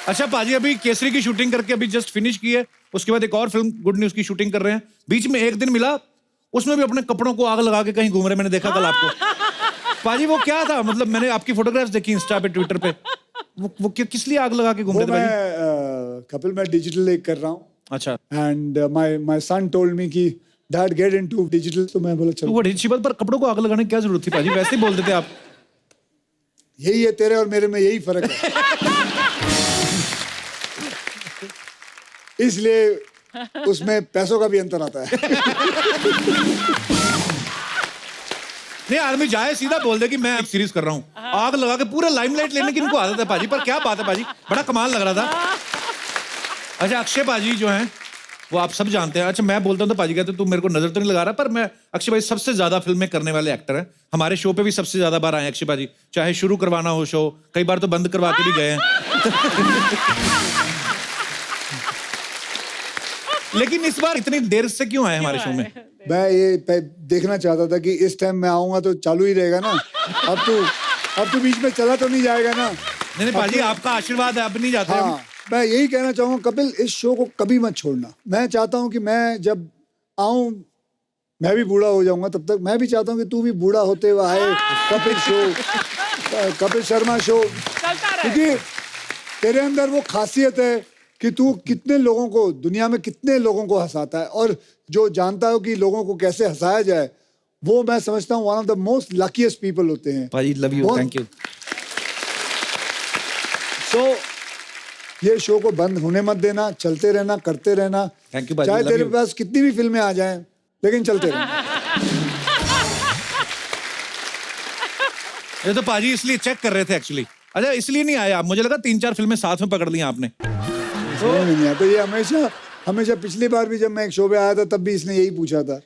अच्छा पाजी, अभी केसरी की शूटिंग करके अभी जस्ट फिनिश की है, उसके बाद एक और फिल्म गुड न्यूज की शूटिंग कर रहे हैं। बीच में एक दिन मिला, उसमें भी अपने कपड़ों को आग लगा के कहीं घूम रहे, मैंने देखा कल आपको। पाजी वो क्या था, मतलब मैंने आपकी फोटोग्राफ्स देखी इंस्टा पे, ट्विटर पे, वो किस लिए आग लगा के घूम रहे थे मैं कपिल, मैं डिजिटल एक कर रहा हूँ। अच्छा। And my son told me कि डैड गेट इनटू डिजिटल, तो मैं बोला चलो। वो अच्छी बात, पर कपड़ों को आग लगाने की क्या जरूरत थी पाजी, वैसे ही बोल देते आप। यही है, तेरे और मेरे में यही फर्क है। इसलिए उसमें पैसों का भी अंतर आता है। नहीं, आदमी जाए सीधा बोल दे कि मैं अब सीरीज कर रहा हूँ, आग लगा के पूरा लाइमलाइट लेने की इनको आदत है पाजी। पर क्या बात है पाजी, बड़ा कमाल लग रहा था। अच्छा, अक्षय पाजी जो हैं वो आप सब जानते हैं। अच्छा, मैं बोलता हूँ तो पाजी कहते हैं तू मेरे को नजर तो नहीं लगा रहा, पर मैं अक्षय भाई सबसे ज्यादा फिल्में करने वाले एक्टर हैं। हमारे शो पे भी सबसे ज्यादा बार आए अक्षय पाजी, चाहे शुरू करवाना हो शो, कई बार तो बंद करवा के भी गए हैं। लेकिन इस बार इतनी देर से क्यों आए हमारे शो में? मैं ये देखना चाहता था कि इस टाइम मैं आऊंगा तो चालू ही रहेगा ना। अब तो बीच में चला तो नहीं जाएगा ना। नहीं पाजी, आपका आशीर्वाद है, अब नहीं जाते। हाँ, मैं यही कहना चाहूंगा कपिल, इस शो को कभी मत छोड़ना। मैं चाहता हूँ कि मैं जब आऊं, मैं भी बूढ़ा हो जाऊंगा, तब तक मैं भी चाहता हूँ कि तू भी बूढ़ा होते हुए आए। कपिल शो, कपिल शर्मा शो, क्योंकि तेरे अंदर वो खासियत है कि तू कितने लोगों को, दुनिया में कितने लोगों को हंसाता है, और जो जानता हो कि लोगों को कैसे हंसाया जाए, वो मैं समझता हूँ one of the most luckiest people होते हैं। भाई लव यू, थैंक यू। सो ये शो को बंद होने मत देना, चलते रहना, करते रहना। थैंक यू भाई, चाहे तेरे पास कितनी भी फिल्में आ जाएं, लेकिन चलते रहना। ये तो पाजी इसलिए चेक कर रहे थे एक्चुअली। अच्छा, इसलिए नहीं आए आप, मुझे लगा 3-4 फिल्में साथ में पकड़ ली आपने। नहीं आता ये हमेशा पिछली बार भी जब मैं एक शो पे आया था तब भी इसने यही पूछा था।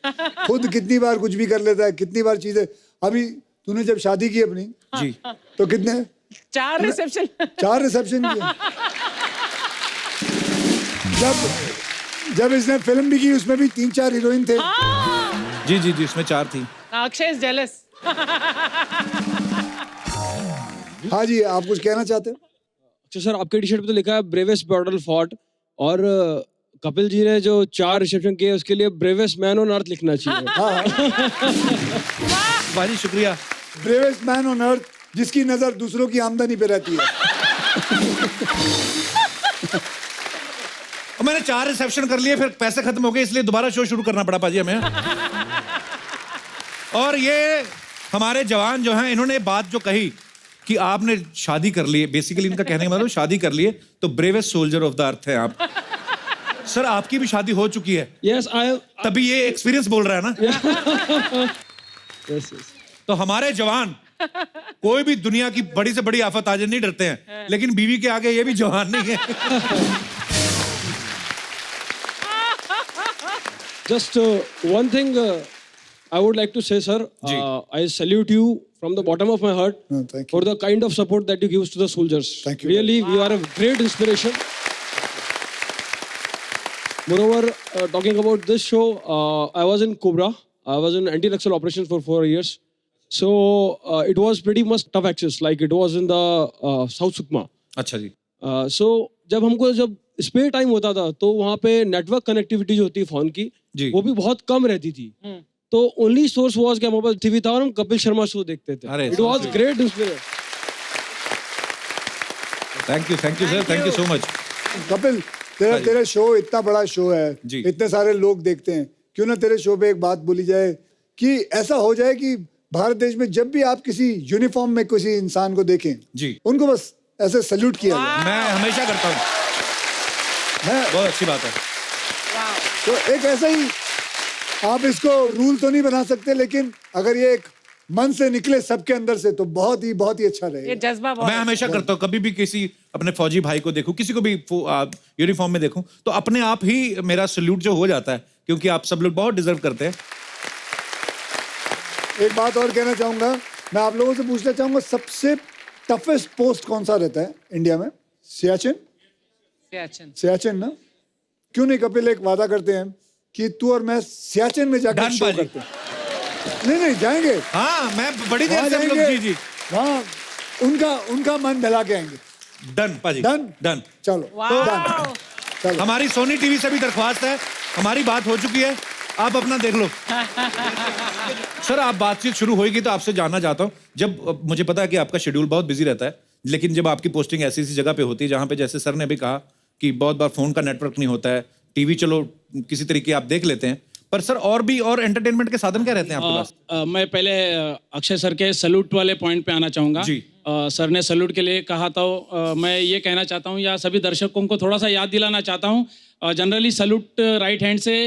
खुद कितनी बार कुछ भी कर लेता है, कितनी बार चीजें। अभी तूने जब शादी की अपनी जी, तो कितने 4 रिसेप्शन 4 रिसेप्शन किए। जब इसने फिल्म भी की उसमें भी 3-4 हीरोइन थे। जी जी जी, उसमें 4 थी। Akshay is jealous. हाँ जी, आप कुछ कहना चाहते हो? अच्छा सर, आपके टी शर्ट पे तो लिखा है ब्रेवेस्ट बॉर्डर फॉर्ट, और कपिल जी ने जो 4 रिसेप्शन किए उसके लिए ब्रेवेस्ट मैन ऑन अर्थ लिखना चाहिए। भाजी शुक्रिया। ब्रेवेस्ट मैन ऑन अर्थ, जिसकी नजर दूसरों की आमदनी पे रहती है। मैंने 4 रिसेप्शन कर लिए, फिर पैसे खत्म हो गए, इसलिए दोबारा शो शुरू करना पड़ा पाजी हमें। और ये हमारे जवान जो हैं, इन्होंने बात जो कही कि आपने शादी कर ली है, बेसिकली इनका कहने का मतलब शादी कर लिए तो bravest soldier of the earth है आप। सर, आपकी भी शादी हो चुकी है। यस, तभी ये एक्सपीरियंस बोल रहा है ना। यस। तो हमारे जवान कोई भी दुनिया की बड़ी से बड़ी आफत आ जाए नहीं डरते हैं, लेकिन बीवी के आगे ये भी जवान नहीं है। Just one thing I would like to say, sir. I salute you from the bottom of my heart thank you. for the kind of support that you give to the soldiers. Thank you. Really, you are a great inspiration. Moreover, talking about this show, I was in Cobra. I was in anti-Naxal operations for 4 years. So it was pretty much tough access. Like it was in the South Sukma. अच्छा जी। So जब spare time होता था तो वहाँ पे network connectivity जो होती है फोन की, वो भी बहुत कम रहती थी। तो ओनली सोर्स वाज कि हमारे पास टीवी था और हम कपिल शर्मा शो देखते थे। It was great inspiration. Thank you sir, thank you so much. Kapil, तेरा शो इतना बड़ा शो है, इतने सारे लोग देखते हैं, क्यों ना तेरे शो पे एक बात बोली जाए कि ऐसा हो जाए कि भारत देश में जब भी आप किसी यूनिफॉर्म में किसी इंसान को देखें जी, उनको बस ऐसे सल्यूट किया जाए। मैं हमेशा करता हूँ, बहुत अच्छी बात है। तो एक ऐसा ही, आप इसको रूल तो नहीं बना सकते, लेकिन अगर ये एक मन से निकले सबके अंदर से तो बहुत ही अच्छा रहेगा। ये जज्बा बहुत मैं हमेशा करता हूँ, कभी भी किसी अपने फौजी भाई को देखूं, किसी को भी यूनिफॉर्म में देखूं, तो अपने आप ही मेरा सल्यूट जो हो जाता है, क्योंकि आप सब लोग बहुत डिजर्व करते हैं। एक बात और कहना चाहूंगा, मैं आप लोगों से पूछना चाहूंगा, सबसे टफेस्ट पोस्ट कौन सा रहता है इंडिया में? सियाचिन ना? क्यों नहीं कपिल एक वादा करते हैं कि तू और मैं सियाचिन में जाकर शो करते हैं। नहीं जाएंगे। हाँ, मैं बड़ी देर से जाएंगे, जी वहाँ उनका मन बहला के आएंगे। डन पाजी, डन? डन। चलो डन। चलो हमारी सोनी टीवी से भी दरख्वास्त है, हमारी बात हो चुकी है, आप अपना देख लो। सर आप बातचीत शुरू होगी तो आपसे जानना चाहता हूँ, जब मुझे पता है कि आपका शेड्यूल बहुत बिजी रहता है, लेकिन जब आपकी पोस्टिंग ऐसी जगह पे होती है जहाँ पे जैसे सर ने भी कहा कि बहुत बार फोन का नेटवर्क नहीं होता है, टीवी चलो किसी तरीके आप देख लेते हैं, पर सर और एंटरटेनमेंट के साधन क्या रहते हैं आपके पास? मैं पहले अक्षय सर के सैल्यूट वाले पॉइंट पे आना चाहूँगा जी। सर ने सैल्यूट के लिए कहा तो मैं ये कहना चाहता हूँ या सभी दर्शकों को थोड़ा सा याद दिलाना चाहता हूँ, जनरली सैल्यूट राइट हैंड से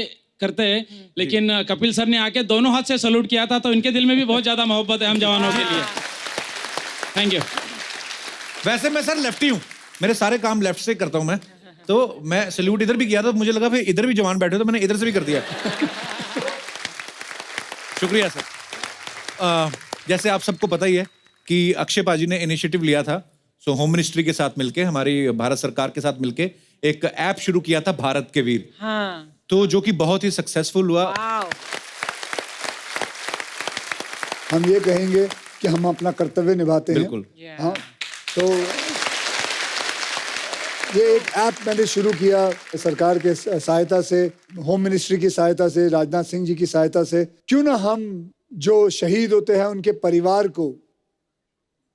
करते हैं, लेकिन कपिल सर ने आके दोनों हाथ से सैल्यूट किया था, तो इनके दिल में भी बहुत ज़्यादा मोहब्बत है हम जवानों के लिए। Thank you. वैसे मैं सर लेफ्टी हूँ, मेरे सारे काम लेफ्ट से करता हूँ मैं, तो मैं सैल्यूट इधर भी किया था, मुझे लगा फिर इधर भी जवान बैठे तो मैंने इधर से भी कर दिया। शुक्रिया सर। जैसे आप सबको पता ही है कि अक्षय पाजी ने इनिशिएटिव लिया था, सो होम मिनिस्ट्री के साथ मिलके, हमारी भारत सरकार के साथ मिलके एक ऐप शुरू किया था भारत के वीर। हाँ। तो जो कि बहुत ही सक्सेसफुल हुआ। हम ये कहेंगे कि हम अपना कर्तव्य निभाते हैं। बिल्कुल। हाँ, तो ये एक ऐप मैंने शुरू किया सरकार के सहायता से, होम मिनिस्ट्री की सहायता से, राजनाथ सिंह जी की सहायता से। क्यों ना हम जो शहीद होते हैं उनके परिवार को,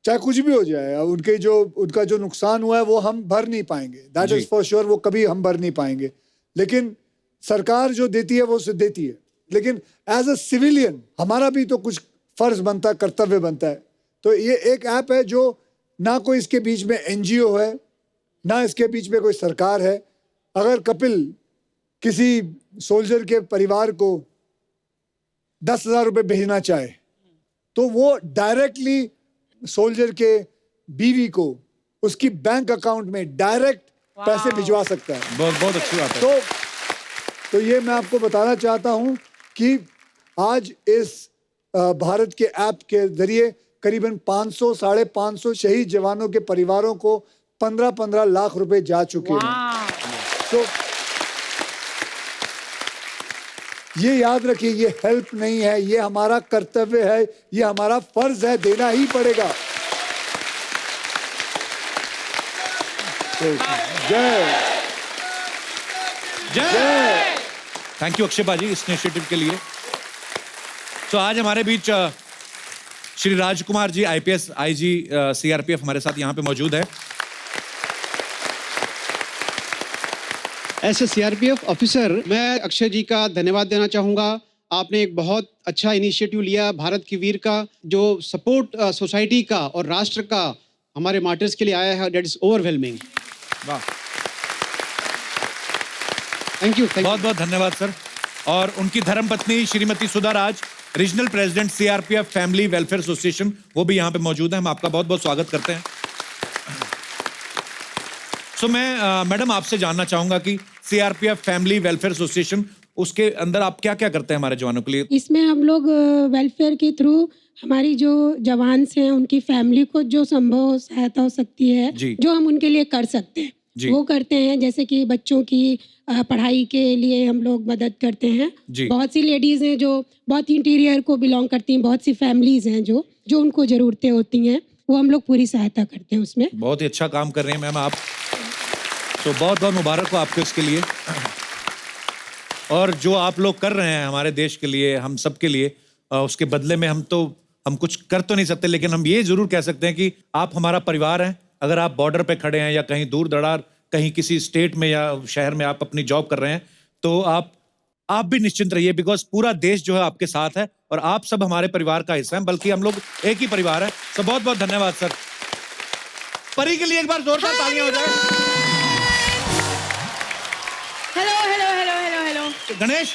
चाहे कुछ भी हो जाए, उनका जो नुकसान हुआ है वो हम भर नहीं पाएंगे, दैट इज फॉर श्योर, वो कभी हम भर नहीं पाएंगे, लेकिन सरकार जो देती है वो उसे देती है, लेकिन एज अ सिविलियन हमारा भी तो कुछ फर्ज बनता है, कर्तव्य बनता है। तो ये एक ऐप है जो ना कोई इसके बीच में एनजीओ है, ना इसके बीच में कोई सरकार है। अगर कपिल किसी सोल्जर के परिवार को 10,000 रुपये भेजना चाहे तो वो डायरेक्टली सोल्जर के बीवी को उसकी बैंक अकाउंट में डायरेक्ट पैसे भिजवा सकता है। बहुत बहुत अच्छी बात है। तो ये मैं आपको बताना चाहता हूं कि आज इस भारत के ऐप के जरिए करीबन 500-550 शहीद जवानों के परिवारों को 15-15 लाख रुपए जा चुके हैं। तो ये याद रखिए, ये हेल्प नहीं है, ये हमारा कर्तव्य है, ये हमारा फर्ज है, देना ही पड़ेगा। तो जय जय। थैंक यू अक्षय पाजी इस इनिशिएटिव के लिए। तो आज हमारे बीच Shri Rajkumar ji, IPS IG CRPF हमारे साथ यहाँ पे मौजूद है। एज ए सीआरपीएफ ऑफिसर मैं अक्षय जी का धन्यवाद देना चाहूँगा। आपने एक बहुत अच्छा इनिशिएटिव लिया भारत की वीर का, जो सपोर्ट सोसाइटी का और राष्ट्र का हमारे मार्टर्स के लिए आया है, दैट इज ओवरवेलमिंग। वाह, थैंक यू। बहुत बहुत धन्यवाद सर। और उनकी धर्मपत्नी Shrimati Sudha Raj, regional president CRPF family welfare association, वो भी यहाँ पे मौजूद है। हम आपका बहुत बहुत स्वागत करते हैं। सो मैं मैडम आपसे जानना चाहूंगा कि सीआरपीएफ फैमिली वेलफेयर एसोसिएशन, उसके अंदर आप क्या क्या करते हैं हमारे जवानों के लिए? इसमें हम लोग वेलफेयर के थ्रू हमारी जो जवान हैं उनकी फैमिली को जो संभव सहायता हो सकती है, जो हम उनके लिए कर सकते हैं वो करते हैं। जैसे कि बच्चों की पढ़ाई के लिए हम लोग मदद करते हैं। बहुत सी लेडीज हैं जो बहुत इंटीरियर को बिलोंग करती हैं, बहुत सी फैमिलीज हैं जो उनको ज़रूरतें होती हैं, वो हम लोग पूरी सहायता करते हैं उसमें। बहुत ही अच्छा काम कर रहे हैं मैम आप, तो बहुत बहुत मुबारक हो आपको इसके लिए। और जो आप लोग कर रहे हैं हमारे देश के लिए, हम सब के लिए, उसके बदले में हम कुछ कर तो नहीं सकते, लेकिन हम ये जरूर कह सकते हैं कि आप हमारा परिवार हैं। अगर आप बॉर्डर पे खड़े हैं या कहीं दूर दरार कहीं किसी स्टेट में या शहर में आप अपनी जॉब कर रहे हैं, तो आप भी निश्चिंत रहिए, बिकॉज पूरा देश जो है आपके साथ है और आप सब हमारे परिवार का हिस्सा हैं, बल्कि हम लोग एक ही परिवार है। तो बहुत बहुत धन्यवाद सर। परी के लिए एक बार जोरदार तालियां हो जाए। Hello hello hello hello hello. Ganesh,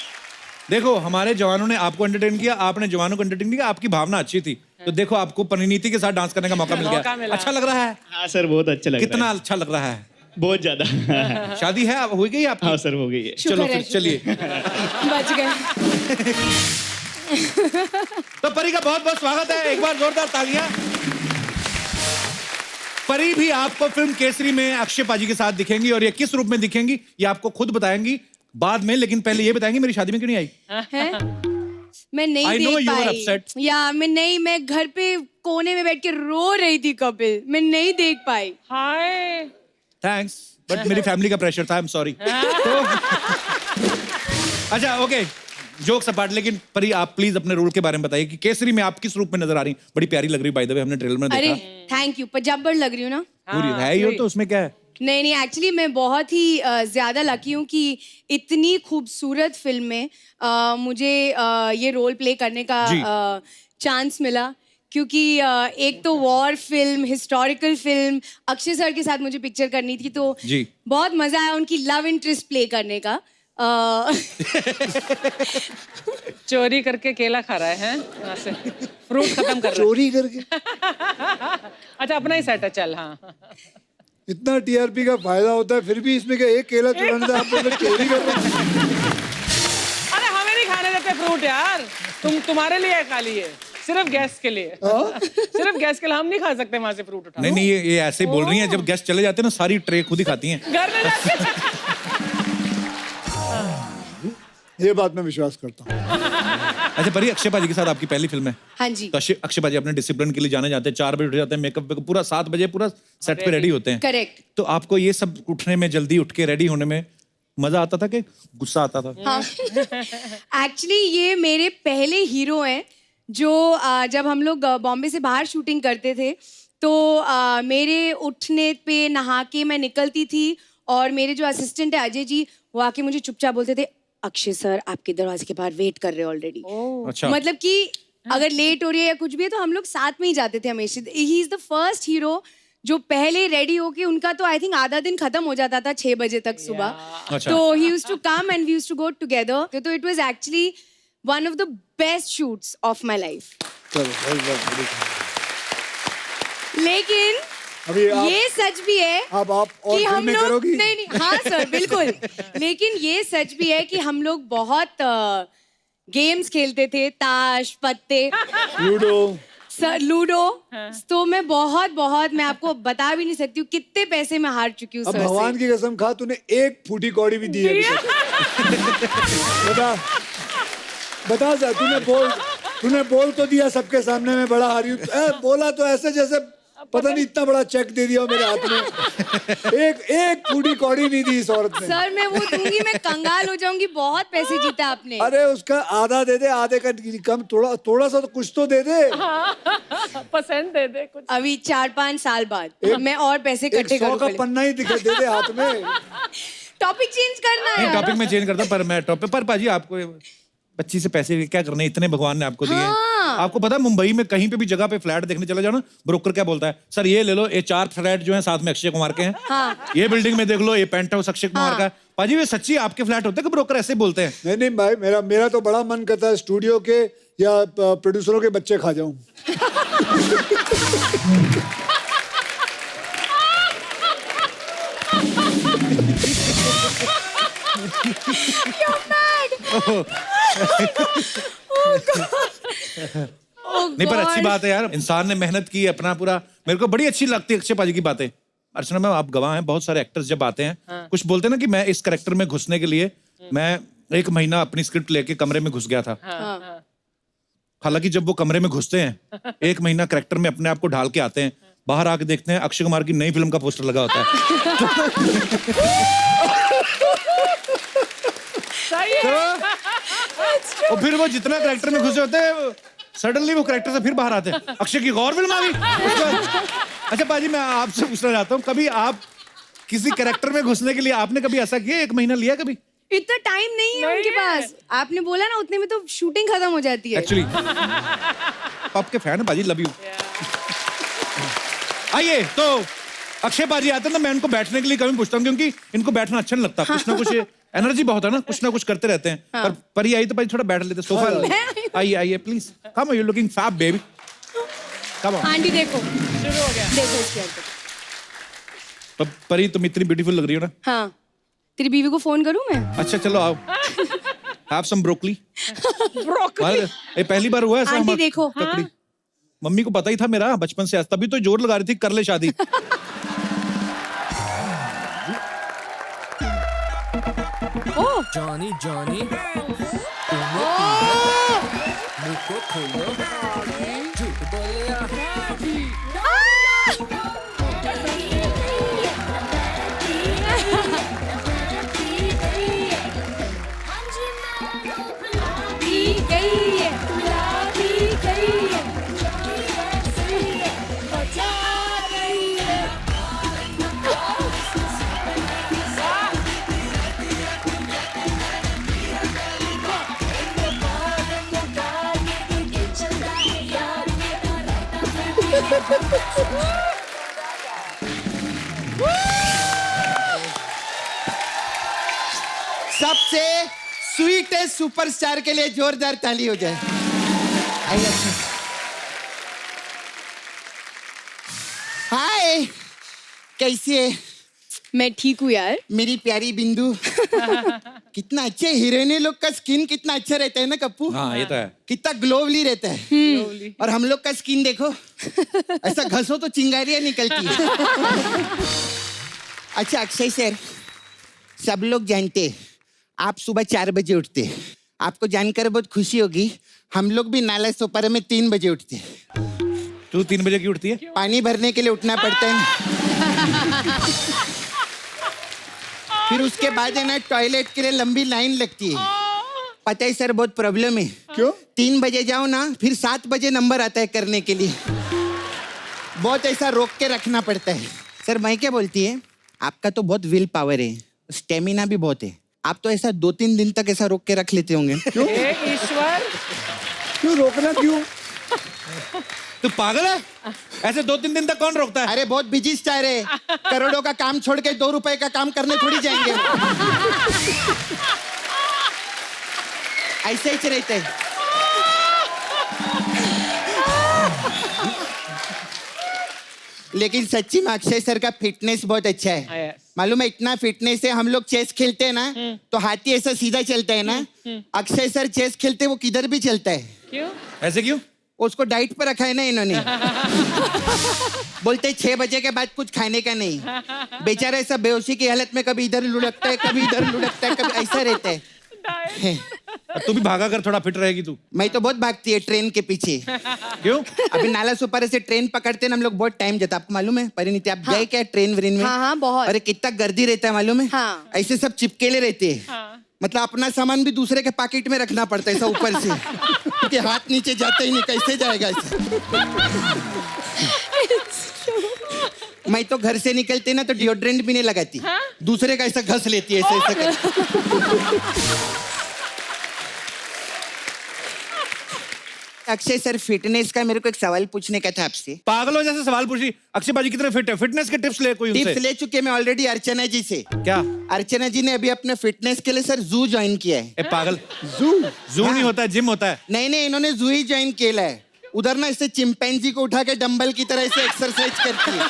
देखो हमारे जवानों ने आपको एंटरटेन किया, आपने जवानों को एंटरटेन किया, आपकी भावना अच्छी थी, तो देखो आपको परिणीति के साथ डांस करने का मौका मिल गया। अच्छा लग रहा है? हाँ सर, बहुत अच्छा लग रहा है। कितना अच्छा लग रहा है? बहुत ज्यादा। शादी है, हो गई आपकी? हाँ सर, हो गई है। चलो फिर चलिए। बच गए। तो परी का बहुत बहुत स्वागत है, एक बार जोरदार तालियां। परी भी आपको फिल्म केसरी में अक्षय पाजी के साथ दिखेंगी, और ये किस रूप में दिखेंगी ये आपको खुद बताएंगी बाद में, लेकिन पहले ये बताएंगी मेरी शादी में क्यों नहीं आई? मैं नहीं I know देख you were पाई। upset. या मैं घर पे कोने में बैठ के रो रही थी कपिल, मैं नहीं देख पाई। हाय थैंक्स, बट मेरी फैमिली का प्रेशर था, आई एम सॉरी। अच्छा ओके, जोक्स अपार्ट, लेकिन परी आप प्लीज अपने रोल के बारे में बताइए कि केसरी में आप किस रूप में नजर आ रही, बड़ी प्यारी लग रही बाय द वे, हमने ट्रेलर में अरे देखा। थैंक यू, पंजाबर लग रही हूँ ना? पूरी है ही हो तो उसमें क्या है। नहीं नहीं, एक्चुअली मैं बहुत ही ज़्यादा लकी हूँ कि इतनी खूबसूरत फिल्म में मुझे ये रोल प्ले करने का चांस मिला, क्योंकि एक तो war film, historical film, Akshay sir के साथ मुझे पिक्चर करनी थी, तो बहुत मज़ा आया उनकी लव इंटरेस्ट प्ले करने का। चोरी करके केला खा रहा है वहाँ से, फ्रूट खत्म कर रहा है। चोरी करके? अच्छा अपना ही सेट है, चल। हाँ इतना टीआरपी का फायदा होता है, फिर भी इसमें क्या एक केला चुराने से आप लोग चोरी कर रहे हैं? अरे हमें नहीं खाने देते फ्रूट यार, तुम्हारे लिए खा लिए, सिर्फ गैस के लिए। सिर्फ गैस के लिए हम नहीं खा सकते वहाँ से फ्रूट उठा। नहीं ये ऐसे बोल रही हैं, जब गेस्ट चले जाते हैं ना सारी ट्रे खुद ही खाती हैं घर में जाके। ये बात मैं विश्वास करता हूँ। अच्छा परी, अक्षय पाजी के साथ आपकी पहली फिल्म है। हाँ जी। तो अक्षय पाजी अपने डिसिप्लिन के लिए जाने जाते हैं, 4 बजे उठ जाते हैं, मेकअप पूरा 7 बजे पूरा सेट पे रेडी होते हैं। करेक्ट। तो आपको ये सब उठने में, जल्दी उठ के रेडी होने में मजा आता था कि गुस्सा आता था? हाँ एक्चुअली ये मेरे पहले हीरो हैं जो जब हम लोग बॉम्बे से बाहर शूटिंग करते थे तो मेरे उठने पे नहा के मैं निकलती थी, और मेरे जो असिस्टेंट है अजय जी, वो आके मुझे चुपचाप बोलते थे, अक्षय सर आपके दरवाजे के बाहर वेट कर रहे हैं ऑलरेडी। अच्छा। मतलब कि अगर लेट हो रही है या कुछ भी है तो हम लोग साथ में ही जाते थे हमेशा। He is the first hero जो पहले रेडी होके, उनका तो आई थिंक आधा दिन खत्म हो जाता था 6 बजे तक सुबह। तो he used to come and we used to go together. तो it was actually one of the best shoots of my life. लेकिन अभी ये सच भी है अब आप और कि हम फिल्में लोग करोगी? नहीं हाँ सर बिल्कुल। लेकिन ये सच भी है कि हम लोग बहुत गेम्स खेलते थे, ताश, पत्ते, लूडो। तो मैं बहुत मैं आपको बता भी नहीं सकती हूँ कितने पैसे मैं हार चुकी हूँ अब सर भगवान से। की कसम खा, तूने एक फूटी कौड़ी भी दी है अभी तक। बता जा, तूने बोल तो दिया सबके सामने मैं बड़ा हारी हूँ। बोला तो ऐसे जैसे पता नहीं इतना बड़ा चेक दे दिया मेरे हाथ में। एक फूटी कौड़ी नहीं दी इस औरत ने। सर मैं वो दूंगी, मैं कंगाल हो जाऊंगी। बहुत पैसे जीता आपने। अरे उसका आधा दे दे, आधे का कम, थोड़ा सा तो कुछ तो दे दे। % दे दे कुछ। अभी 4-5 साल बाद मैं और पैसे इकट्ठे 100 का पन्ना ही दिखा दे दे हाथ में। टॉपिक चेंज करना है। टॉपिक में चेंज करता हूं, पर मैं टॉपिक पर पाजी आपको बच्ची से पैसे क्या करने, इतने भगवान ने आपको दिए। आपको पता है मुंबई में कहीं पे भी जगह पे फ्लैट देखने चले जाओ ना, ब्रोकर क्या बोलता है, सर ये ले लो, ये 4 फ्लैट जो हैं साथ में अक्षय कुमार के हैं। ये बिल्डिंग में देख लो, ये पेंट हाउस अक्षय कुमार का है। पाजी ये सच्ची आपके फ्लैट होते हैं कि ब्रोकर ऐसे बोलते हैं? नहीं भाई, मेरा तो बड़ा मन करता है स्टूडियो के या प्रोड्यूसरों के बच्चे खा जाऊं। नहीं पर अच्छी बात है यार, इंसान ने मेहनत की अपना पूरा। मेरे को बड़ी अच्छी लगती है अक्षय पाजी की बातें। अर्चना मैम आप गवाह हैं, बहुत सारे एक्टर्स जब आते हैं कुछ बोलते हैं ना कि मैं इस कैरेक्टर में घुसने के लिए मैं 1 महीना अपनी स्क्रिप्ट लेके कमरे में घुस गया था। हालांकि जब वो कमरे में घुसते हैं 1 महीना कैरेक्टर में अपने आप को ढाल के आते हैं, बाहर आके देखते हैं अक्षय कुमार की नई फिल्म का पोस्टर लगा होता है। और फिर वो जितना कैरेक्टर में घुसे होते हैं सडनली वो कैरेक्टर से फिर बाहर आते हैं, अक्षय की और फिल्म आ गई। अच्छा पाजी मैं आपसे पूछना चाहता हूँ, कभी आप किसी कैरेक्टर में घुसने के लिए आपने कभी ऐसा किया, 1 महीना लिया कभी? इतना टाइम नहीं है उनके पास। आपने बोला ना उतने में तो शूटिंग खत्म हो जाती है। एक्चुअली आपके फैन है पाजी, लव यू। आइए तो अक्षय पाजी आते हैं ना, मैं इनको बैठने के लिए कभी पूछता हूँ क्योंकि इनको बैठना अच्छा नहीं लगता। कुछ ना कुछ एनर्जी बहुत है ना, कुछ ना कुछ करते रहते हैं। पर ये आई तो पाजी थोड़ा बैठ लेते सोफा। आइए please come, you looking fab baby, come on. Aunty देखो शुरू हो गया, देखो इसके अंदर। परी तुम इतनी ब्यूटीफुल लग रही हो ना। हाँ तेरी बीवी को फोन करूं मैं? अच्छा चलो आओ, हैव सम ब्रोकली। ये पहली बार हुआ ऐसा? आंटी देखो। ककड़ी। मम्मी को पता ही था मेरा बचपन से, तभी तो जोर लगा रही थी कर ले शादी। ओ जॉनी सबसे स्वीटेस्ट सुपरस्टार के लिए जोरदार ताली हो जाए। आइए अच्छा। हाय, कैसी है? मैं ठीक हूँ यार। मेरी प्यारी बिंदु। कितना अच्छे हीरोइन लोग का स्किन कितना अच्छा रहता है ना कप्पू। हाँ ये तो है। कितना ग्लोवली रहता है। और हम लोग का स्किन देखो, ऐसा घसो तो चिंगारियां निकलती है। अच्छा अक्षय सर, सब लोग जानते हैं आप सुबह 4 बजे उठते हैं। आपको जानकर बहुत खुशी होगी, हम लोग भी नाला सोपारा में 3 बजे उठते हैं। तू 3 बजे क्यों उठती है? पानी भरने के लिए उठना पड़ता है ना। फिर उसके बाद है ना टॉयलेट के लिए लंबी लाइन लगती है। पता है सर, बहुत प्रॉब्लम है। क्यों? 3 बजे जाओ ना, फिर 7 बजे नंबर आता है करने के लिए। बहुत ऐसा रोक के रखना पड़ता है। सर मैं क्या बोलती है, आपका तो बहुत विल पावर है, स्टेमिना भी बहुत है। आप तो ऐसा 2-3 दिन तक ऐसा रोक के रख लेते होंगे। क्यों? ईश्वर, क्यों रोकना क्यों? तू पागल है? ऐसे 2-3 दिन तक कौन रोकता है? अरे बहुत बिजी स्टार है, करोड़ों का काम छोड़ के 2 रुपए का काम करने थोड़ी जाएंगे। ऐसे ही रहते हैं। लेकिन सच्ची में अक्षय सर का फिटनेस बहुत अच्छा है। मालूम है, इतना फिटनेस है, हम लोग चेस खेलते हैं ना तो हाथी ऐसा सीधा चलता है ना, अक्षय सर चेस खेलते वो किधर भी चलता है। क्यों? ऐसे क्यों? उसको डाइट पर रखा है ना इन्होंने। बोलते 6 बजे के बाद कुछ खाने का नहीं। बेचारा ऐसा बेहोशी की हालत में कभी इधर लुढ़कता है, कभी इधर लुढ़कता है, कभी ऐसा रहता है। तू भी भागा कर, थोड़ा फिट रहेगी तू। मैं तो बहुत भागती है ट्रेन के पीछे। क्यों? अभी नाला सुपारे से ट्रेन पकड़ते ना हम लोग, बहुत टाइम जाता। आपको मालूम है परिणीति, आप गए क्या ट्रेन व्रेन में? हाँ बहुत। अरे कितना गर्दी रहता है मालूम है। हाँ। ऐसे सब चिपकेले रहते हैं। मतलब अपना सामान भी दूसरे के पॉकेट में रखना पड़ता है ऐसा ऊपर से, क्योंकि हाथ नीचे जाते ही नहीं, कैसे जाएगा ऐसा। मैं तो घर से निकलते ना तो डिओड्रेंट भी नहीं लगाती। दूसरे का ऐसा घस लेती है ऐसा कर। अक्षय सर, फिटनेस का मेरे को एक सवाल पूछने का था आपसे। पागलों जैसे सवाल पूछी। अक्षय बाजी कितने फिट है? फिटनेस के टिप्स ले कोई उनसे। टिप्स ले चुके मैं ऑलरेडी अर्चना जी से। क्या? अर्चना जी ने अभी अपने फिटनेस के लिए सर जू ज्वाइन किया है। ए पागल, जू नहीं होता है, जिम होता है। नहीं, इन्होंने जू ही ज्वाइन किया है। उधर ना इससे चिंपैंजी को उठा के डंबल की तरह से एक्सरसाइज करती है।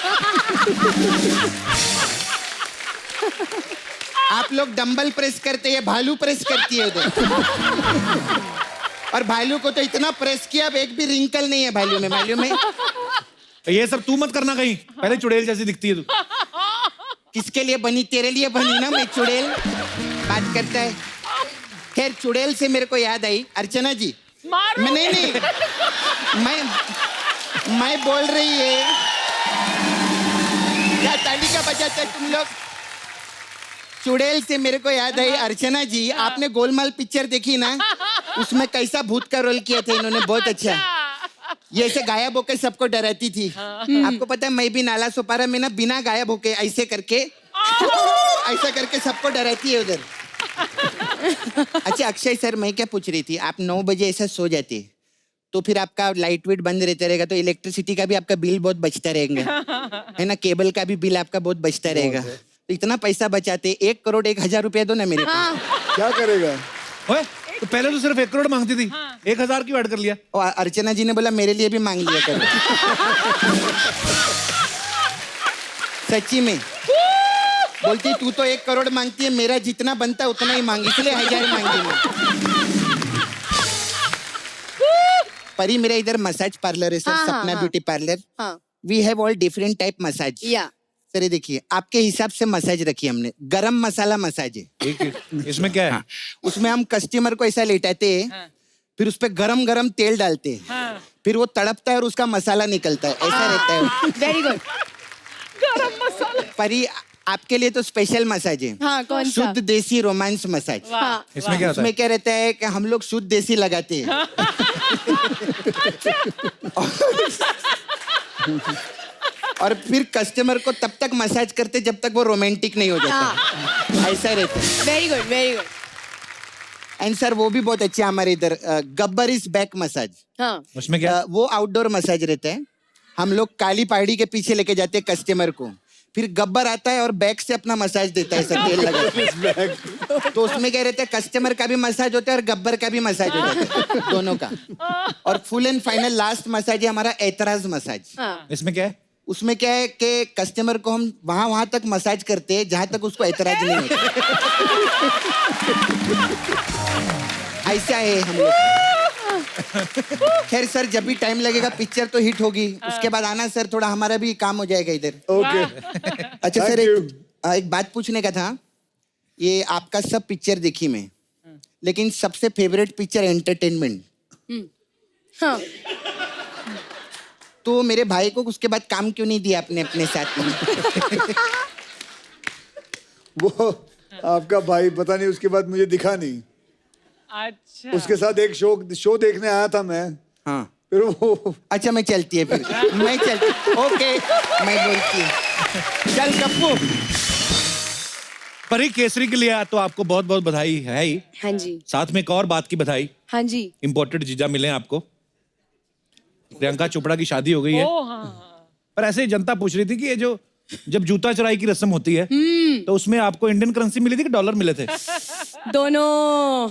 आप लोग डंबल प्रेस करते हैं, भालू प्रेस करती है उधर। और भालू को तो इतना प्रेस किया, अब एक भी रिंकल नहीं है भालू में, मालूम है? ये सब तू मत करना कहीं, पहले चुड़ैल जैसी दिखती है तू। किसके लिए बनी? तेरे लिए बनी ना मैं चुड़ैल। बात करता है। खैर चुड़ैल से मेरे को याद आई, अर्चना जी मैं नहीं मैं बोल रही है, क्या ताली का बजाते तुम लोग? चुड़ैल से मेरे को याद आई, अर्चना जी आपने गोलमाल पिक्चर देखी ना, उसमें कैसा भूत का रोल किया था इन्होंने, बहुत अच्छा। ये ऐसे गायब होके सबको डराती थी। आपको पता है मैं भी नाला सोपारा में ना बिना गायब होके ऐसे करके सबको डराती है उधर। अच्छा अक्षय सर, मैं क्या पूछ रही थी, आप 9 बजे ऐसा सो जाते तो फिर आपका लाइट वेट बंद रहता रहेगा तो इलेक्ट्रिसिटी का भी आपका बिल बहुत बचता रहेगा, है ना? केबल का भी बिल आपका बहुत बचता रहेगा। तो इतना पैसा बचाते, 1,01,000 रुपया दो ना मेरे को। क्या करेगा? ओए, तो पहले तो सिर्फ 1 करोड़ मांगती थी, 1,000 क्यों ऐड कर लिया? और अर्चना जी ने बोला मेरे लिए भी मांग लिया करो। सच्ची में बोलती तू तो 1 करोड़ मांगती है, मेरा जितना बनता है उतना ही मांग, इसलिए 1,000 मांगी मैं। परी, मेरा इधर मसाज पार्लर है sir, Sapna beauty parlour. We have all different type massage. Sir ये देखिए, आपके हिसाब से मसाज रखी हमने, गरम मसाला मसाज है। इसमें क्या है? उसमें हम कस्टमर को ऐसा लेटाते हैं, फिर उस पे गरम गरम तेल डालते हैं, फिर वो तड़पता है और उसका मसाला निकलता है, ऐसा रहता है। Very good. गरम मसाला। परी आपके लिए तो स्पेशल मसाज है। हाँ, कौन सा? शुद्ध देसी रोमांस मसाज। हाँ। इसमें क्या होता है? उसमें क्या रहता है कि हम लोग शुद्ध देसी लगाते हैं। और फिर कस्टमर को तब तक मसाज करते जब तक वो रोमांटिक नहीं हो जाता। ऐसा रहता है। Very good, very good. And sir वो भी बहुत अच्छा हमारे इधर गब्बर इज बैक मसाज। हाँ। उसमें क्या? वो आउटडोर मसाज रहता है। हम लोग काली पहाड़ी के पीछे लेके जाते हैं कस्टमर को, फिर गब्बर आता है और बैक से अपना मसाज देता है, सर तेल लगा के। तो उसमें क्या रहता है, कस्टमर का भी मसाज होता है और गब्बर का भी मसाज हो जाता है, दोनों का। और full and final last massage है हमारा ऐतराज मसाज। इसमें क्या है? उसमें क्या है कि कस्टमर को हम वहां तक मसाज करते हैं जहां तक उसको ऐतराज नहीं होता। ऐसा है हम लोग। खैर सर, जब भी टाइम लगेगा पिक्चर तो हिट होगी, उसके बाद आना सर, थोड़ा हमारा भी काम हो जाएगा इधर। ओके। अच्छा सर, एक बात पूछने का था। ये आपका सब पिक्चर देखी मैं, लेकिन सबसे फेवरेट पिक्चर एंटरटेनमेंट। हाँ। तो मेरे भाई को उसके बाद काम क्यों नहीं दिया आपने अपने साथ में? वो आपका भाई पता नहीं, उसके बाद मुझे दिखा नहीं। अच्छा। उसके साथ एक शो देखने आया था मैं। हाँ। फिर वो अच्छा, मैं चलती है फिर। मैं चलती। ओके, मैं बोलती हूँ। चल कप्पू। परी केसरी के लिए तो आपको बहुत बहुत बधाई है ही। हाँ जी। साथ में एक और बात की बधाई। हाँ जी। इम्पोर्टेड जीजा मिले आपको। प्रियंका चोपड़ा की शादी हो गई है। पर ऐसे ही जनता पूछ रही थी कि ये जो जब जूता चुराई की रस्म होती है तो उसमें आपको इंडियन करेंसी मिली थी कि डॉलर मिले थे? दोनों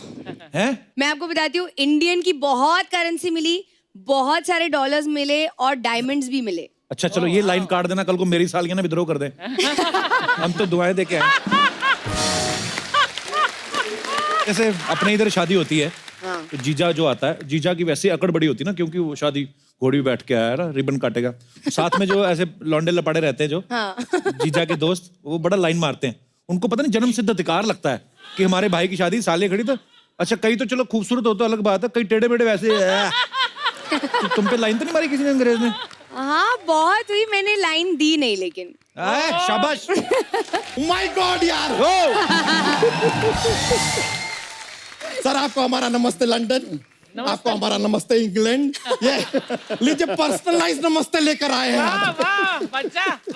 हैं? मैं आपको बताती हूँ, इंडियन की बहुत करेंसी मिली, बहुत सारे डॉलर्स मिले और डायमंड्स भी मिले। अच्छा चलो, ये लाइन काट देना, कल को मेरी सालियां विद्रोह कर दें। हम तो दुआएं दे के आए। जैसे अपने इधर शादी होती है तो जीजा जो आता है, जीजा की वैसे अकड़ बड़ी होती है ना, क्योंकि वो शादी घोड़ी पे बैठ के आया है ना, रिबन काटेगा। साथ में जो ऐसे लौंडे लपाड़े रहते हैं जो जीजा के दोस्त, वो बड़ा लाइन मारते हैं। उनको पता नहीं जन्म सिद्ध अधिकार लगता है कि हमारे भाई की शादी सालियां खड़ी। तो अच्छा, कई तो चलो खूबसूरत हो तो अलग बात है, कई टेढ़े बेढ़े वैसे तो तुम पे लाइन तो नहीं मारी किसी ने अंग्रेज ने? हाँ, बहुत हुई, मैंने लाइन दी नहीं लेकिन। शाबाश। माय गॉड यार। सर, आपको हमारा नमस्ते लंदन, आपको हमारा नमस्ते इंग्लैंड। ये लीजिए पर्सनलाइज नमस्ते लेकर आए हैं आज।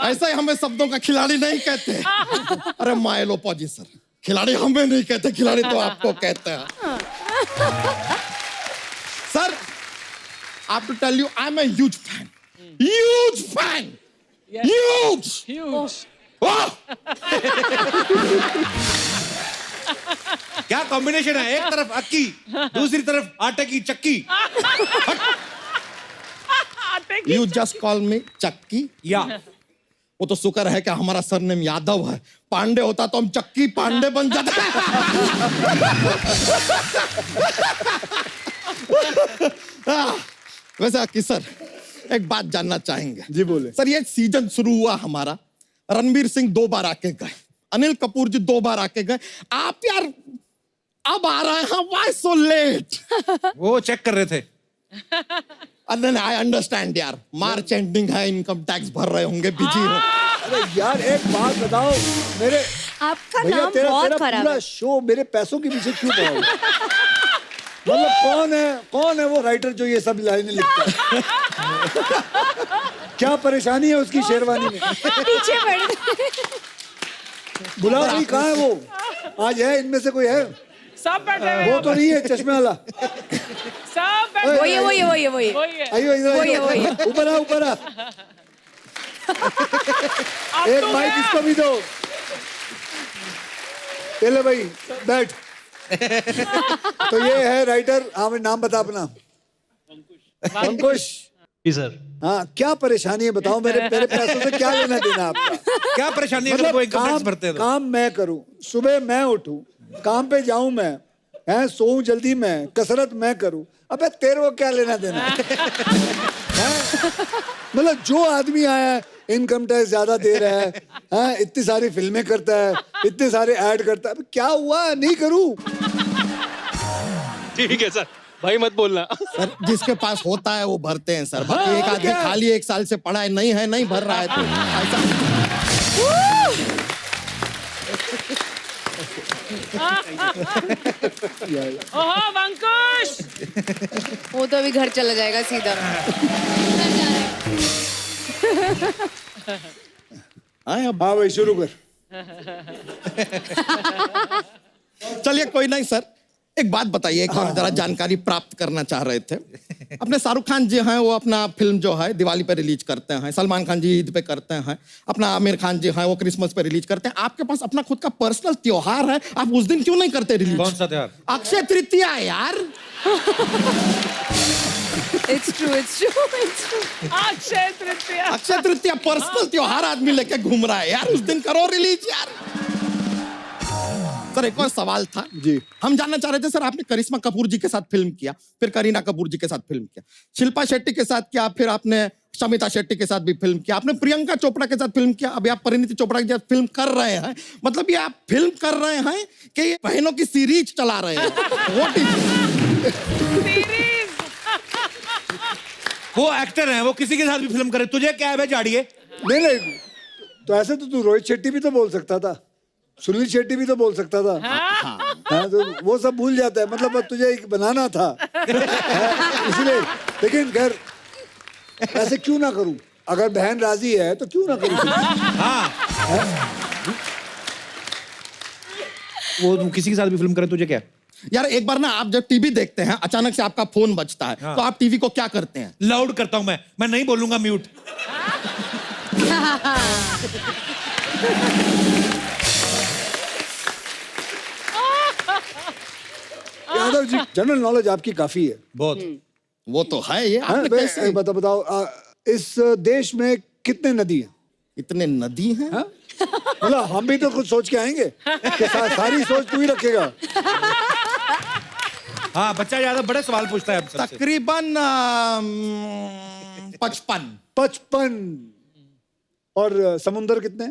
ऐसा ही हमें शब्दों का खिलाड़ी नहीं कहते। अरे मायलोपा जी सर, खिलाड़ी हमें नहीं कहते, खिलाड़ी तो आपको कहते हैं। Sir, I have to tell you, I'm a huge fan. Huge fan. Huge. Oh! क्या कॉम्बिनेशन है, एक तरफ अक्की, दूसरी तरफ आटे की चक्की। You just call me चक्की। या वो तो शुक्र है कि हमारा सरनेम यादव है, पांडे होता तो हम चक्की पांडे बन जाते। वैसे अक्की सर, एक बात जानना चाहेंगे। जी बोले। सर, ये सीजन शुरू हुआ हमारा, रणवीर सिंह 2 बार आके गए, अनिल कपूर जी 2 बार आके गए, आप यार अब आ रहे हैं, व्हाई सो लेट? वो चेक कर रहे थे। आई अंडरस्टैंड यार, मार्च एंडिंग है, इनकम टैक्स भर रहे होंगे, बिजी हो। अरे यार एक बात बताओ, मेरे आपका भैया नाम तेरा बहुत तेरा खराब पूरा है। शो मेरे पैसों के पीछे क्यों पड़ा हुआ? मतलब कौन है वो राइटर जो ये सब लाइनें लिखता है? क्या परेशानी है उसकी शेरवानी में? पीछे पड़ गए। बुला भाई, कहाँ है वो? आज है इनमें से कोई है? सब बैठे हुए वो तो नहीं है चश्मे वाला। सब बैठे वही है, वही है, वही है, वही है। आइयो इधर ऊपर आ ऊपर आ। एक माइक इसको भी दो। चले भाई बैठ। तो ये है राइटर, हमें नाम बता अपना। अंकुश। जी सर। हाँ, क्या परेशानी है बताओ, मेरे पैसों से क्या लेना देना आपका? क्या परेशानी है? मतलब वो इनकम टैक्स भरते हैं तो। काम मैं करूं, सुबह मैं उठूं, काम पे जाऊं मैं, हैं सोऊं जल्दी मैं, कसरत मैं करूं, अबे तेरे को क्या लेना देना? मतलब जो आदमी आया है, इनकम टैक्स ज्यादा दे रहा है, हैं इतनी सारी फिल्में करता है, इतने सारे ऐड करता है, क्या हुआ नहीं करूं? ठीक है सर, भाई मत बोलना। सर जिसके पास होता है वो भरते हैं सर, बाकी एक आदमी खाली 1 साल से पढ़ा है, नहीं भर रहा है तो ऐसा। ओहो अंकुश, वो तो अभी घर चला जाएगा सीधा। हाँ भाई शुरू कर। चलिए कोई नहीं सर, एक बात बताइए, एक और जरा जानकारी प्राप्त करना चाह रहे थे। अपने शाहरुख खान जी हैं, वो अपना फिल्म जो है दिवाली पे रिलीज करते हैं, सलमान खान जी ईद पे करते हैं, अपना आमिर खान जी हैं वो क्रिसमस पे रिलीज करते हैं। आपके पास अपना खुद का पर्सनल त्योहार है, आप उस दिन क्यों नहीं करते रिलीज? कौन सा त्योहार? अक्षय तृतीया है यार। It's true. Akshaya Tritiya. Akshaya Tritiya personal त्योहार आदमी लेके घूम रहा है यार, उस दिन करो रिलीज यार। सर एक और सवाल था जी, हम जानना चाह रहे थे सर, आपने करिश्मा कपूर जी के साथ फिल्म किया, फिर करीना कपूर जी के साथ फिल्म किया, शिल्पा शेट्टी के साथ किया, फिर आपने शमिता शेट्टी के साथ भी फिल्म किया, आपने प्रियंका चोपड़ा के साथ फिल्म किया, अभी आप परिणीति चोपड़ा के साथ फिल्म कर रहे हैं। मतलब ये आप फिल्म कर रहे हैं कि ये बहनों की सीरीज चला रहे हैं? What is series. वो एक्टर हैं, वो किसी के साथ भी फिल्म करे, तुझे क्या है झाड़िए? नहीं तो ऐसे तो तू रोहित शेट्टी भी तो बोल सकता था, सुनील शेट्टी भी तो बोल सकता था। हाँ तो वो सब भूल जाता है, मतलब तुझे एक बनाना था इसलिए। लेकिन खैर ऐसे क्यों ना करूं, अगर बहन राजी है तो क्यों ना करूं। हाँ वो तुम किसी के साथ भी फिल्म करे, तुझे क्या? यार एक बार ना आप जब टीवी देखते हैं अचानक से आपका फोन बजता है, तो आप टीवी को क्या करते हैं? लाउड करता हूं मैं नहीं बोलूंगा mute. Yadav ji general knowledge आपकी काफी है। बहुत। वो तो है ये। हाँ, आपने कैसे? बताओ इस देश में कितने नदी हैं? इतने नदी हैं? हाँ? मतलब हम भी तो कुछ सोच के आएंगे कि सारी सोच तू ही रखेगा। हाँ बच्चा ज्यादा बड़े सवाल पूछता है आपसे। तकरीबन 55। और समुंदर कितने?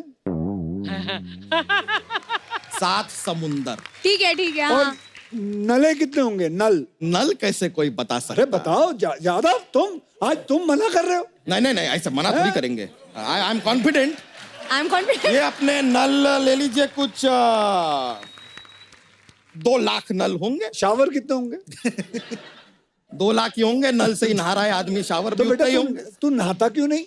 7 समुंदर। ठीक है। और हाँ। नले कितने होंगे? नल कैसे कोई बता सकता? अरे बताओ ज्यादा तुम मना कर रहे हो। नहीं ऐसे मना थोड़ी करेंगे। I am confident. ये अपने नल ले लीजिए, कुछ 2 लाख नल होंगे। शावर कितने होंगे? 2 लाख ही होंगे। नल से ही नहा रहा है आदमी, शावर तो भी बेटा उतना ही होंगे। तू नहाता क्यों नहीं?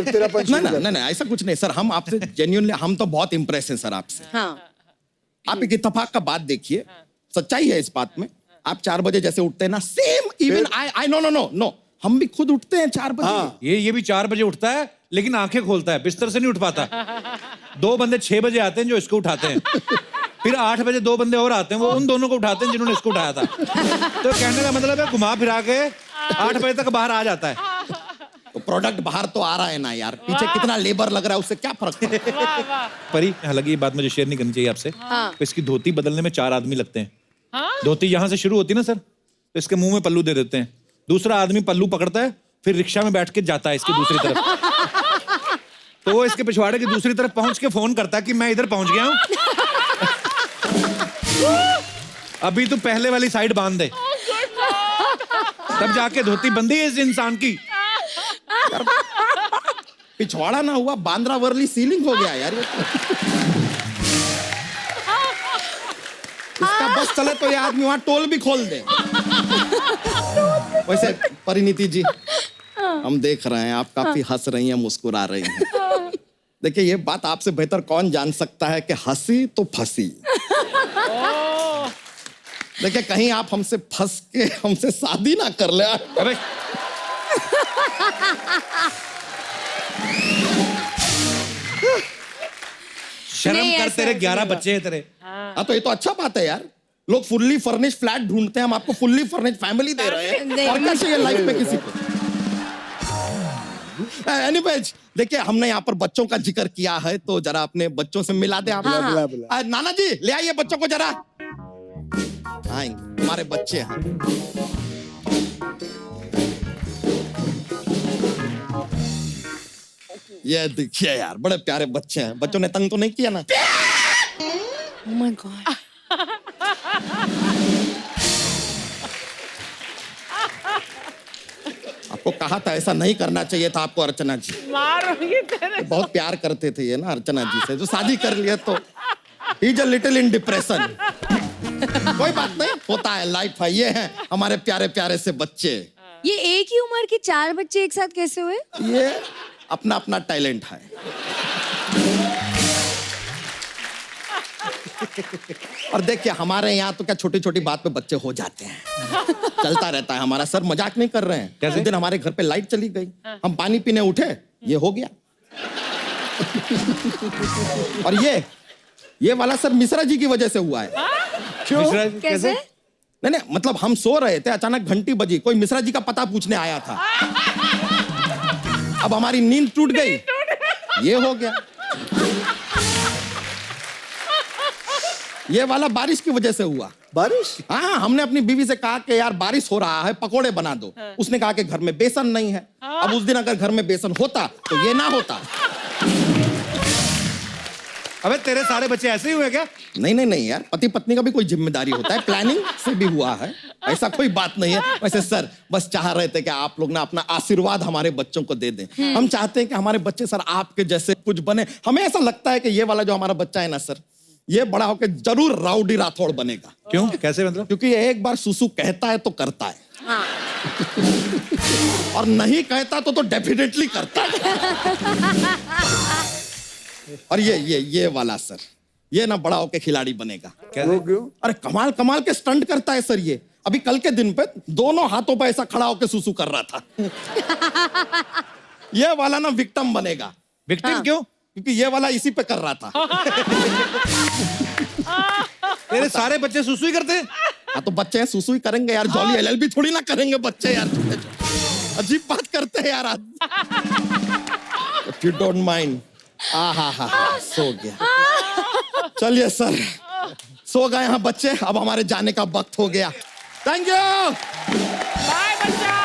तेरा पंच नहीं ऐसा कुछ नहीं सर, हम आपसे जेन्युइनली हम तो बहुत इम्प्रेस हैं सर आपसे। हाँ। आप एक इत्तेफाक का बात देखिए, सच्चाई है इस बात में। आप 4 बजे जैसे उठते हैं ना, सेम इवन आई नो हम भी खुद उठते हैं 4 बजे। हाँ। ये भी 4 बजे उठता है, लेकिन आंखें खोलता है, बिस्तर से नहीं उठ पाता। 2 बंदे 6 बजे आते हैं जो इसको उठाते हैं, फिर 8 बजे 2 बंदे और आते हैं, वो उन दोनों को उठाते हैं जिन्होंने इसको उठाया था। तो कहने का मतलब है घुमा फिरा के 8 बजे तक बाहर आ जाता है। तो प्रोडक्ट बाहर तो आ रहा है ना यार, पीछे कितना लेबर लग रहा है, उससे क्या फर्क पड़ता है? परी, हालांकि ये बात मुझे शेयर नहीं करनी चाहिए आपसे। तो इसकी धोती बदलने में 4 आदमी लगते हैं। धोती यहाँ से शुरू होती है ना सर, तो इसके मुंह में पल्लू दे देते हैं, दूसरा आदमी पल्लू पकड़ता है, फिर रिक्शा में बैठ के जाता है इसकी दूसरी तरफ। तो वो इसके पिछवाड़े की दूसरी तरफ पहुंच के फोन करता है कि मैं इधर पहुंच गया हूं, अभी तू पहले वाली साइड बांध दे, तब जाके धोती बंदी है इस इंसान की। पिछवाड़ा ना हुआ, बांद्रा वर्ली सीलिंग हो गया यार। इसका बस चले तो ये आदमी वहां टोल भी खोल दे। वैसे परिणीति जी, हम देख रहे हैं आप काफी हंस रही हैं, मुस्कुरा रही हैं। देखिए ये बात आपसे बेहतर कौन जान सकता है कि हंसी तो फंसी। देखिए कहीं आप हमसे फंस के हमसे शादी ना कर ले। अबे शर्म कर, तेरे 11 बच्चे हैं तेरे। हाँ तो ये तो अच्छा बात है यार, लोग फुल्ली फर्निश्ड फ्लैट ढूंढते हैं, हम आपको फुल्ली फर्निश्ड फैमिली दे रहे हैं। और क्या चाहिए लाइफ में किसी को? एनीवेज देखिए हमने यहाँ पर बच्चों का जिक्र किया है, तो जरा अपने बच्चों से मिला दे आप। नाना जी ले आइए बच्चों को जरा। आएंगे, हमारे बच्चे हैं। ये देखिए यार बड़े प्यारे बच्चे हैं, बच्चों ने तंग तो नहीं किया ना? Oh my God. आपको कहा था ऐसा नहीं करना चाहिए था आपको अर्चना जी। मारूंगी तेरे। बहुत प्यार करते थे ये ना अर्चना जी से, जो शादी कर लिया तो he is a little in depression. कोई बात नहीं, होता है, लाइफ है। ये है हमारे प्यारे प्यारे से बच्चे। ये एक ही उम्र के 4 बच्चे एक साथ कैसे हुए? ये अपना अपना टैलेंट है। और देखिए हमारे यहाँ तो क्या छोटी छोटी बात पे बच्चे हो जाते हैं, चलता रहता है हमारा। सर मजाक नहीं कर रहे हैं। कैसे? उस दिन हमारे घर पे लाइट चली गई, हम पानी पीने उठे, ये हो गया। और ये वाला सर मिश्रा जी की वजह से हुआ है। क्यों? कैसे? नहीं, मतलब हम सो रहे थे, अचानक घंटी बजी, कोई मिश्रा जी का पता पूछने आया था। अब हमारी नींद टूट गई, ये हो गया। ये वाला बारिश की वजह से हुआ। बारिश? हाँ, हमने अपनी बीवी से कहा कि यार बारिश हो रहा है, पकोड़े बना दो। उसने कहा कि घर में बेसन नहीं है। अब उस दिन अगर घर में बेसन होता तो ये ना होता। अबे तेरे सारे बच्चे ऐसे ही हुए क्या? नहीं यार, पति पत्नी का भी कोई जिम्मेदारी होता है, प्लानिंग से भी हुआ है, ऐसा कोई बात नहीं है। वैसे सर बस चाह रहे थे कि आप लोग ना अपना आशीर्वाद हमारे बच्चों को दे दें। हम चाहते हैं कि हमारे बच्चे सर आपके जैसे कुछ बने। हमें ऐसा लगता है कि ये वाला जो हमारा बच्चा है ना सर, ये बड़ा होकर जरूर राउडी राठौड़ बनेगा। क्यों? कैसे मतलब? क्योंकि ये एक बार सुसु कहता है तो करता है। हाँ। और नहीं कहता तो डेफिनेटली करता है। और ये वाला सर, ये ना बड़ा होके खिलाड़ी बनेगा। वो क्यों? अरे कमाल के स्टंट करता है सर ये। अभी कल के दिन पे दोनों हाथों पे ऐसा खड़ा होके सुसु कर रहा था। ये वाला ना विक्टिम बनेगा। विक्टिम क्यों? क्योंकि ये वाला इसी पे कर रहा था। तेरे सारे बच्चे सुसु ही करते हैं? हाँ तो बच्चे हैं, सुसु ही करेंगे यार। जॉली एलएलबी थोड़ी ना करेंगे बच्चे यार। अजीब बात करते हैं यार। If you don't mind. हा सो गया। चलिए सर, सो गए हैं बच्चे, अब हमारे जाने का वक्त हो गया। Thank you. बाय बच्चा।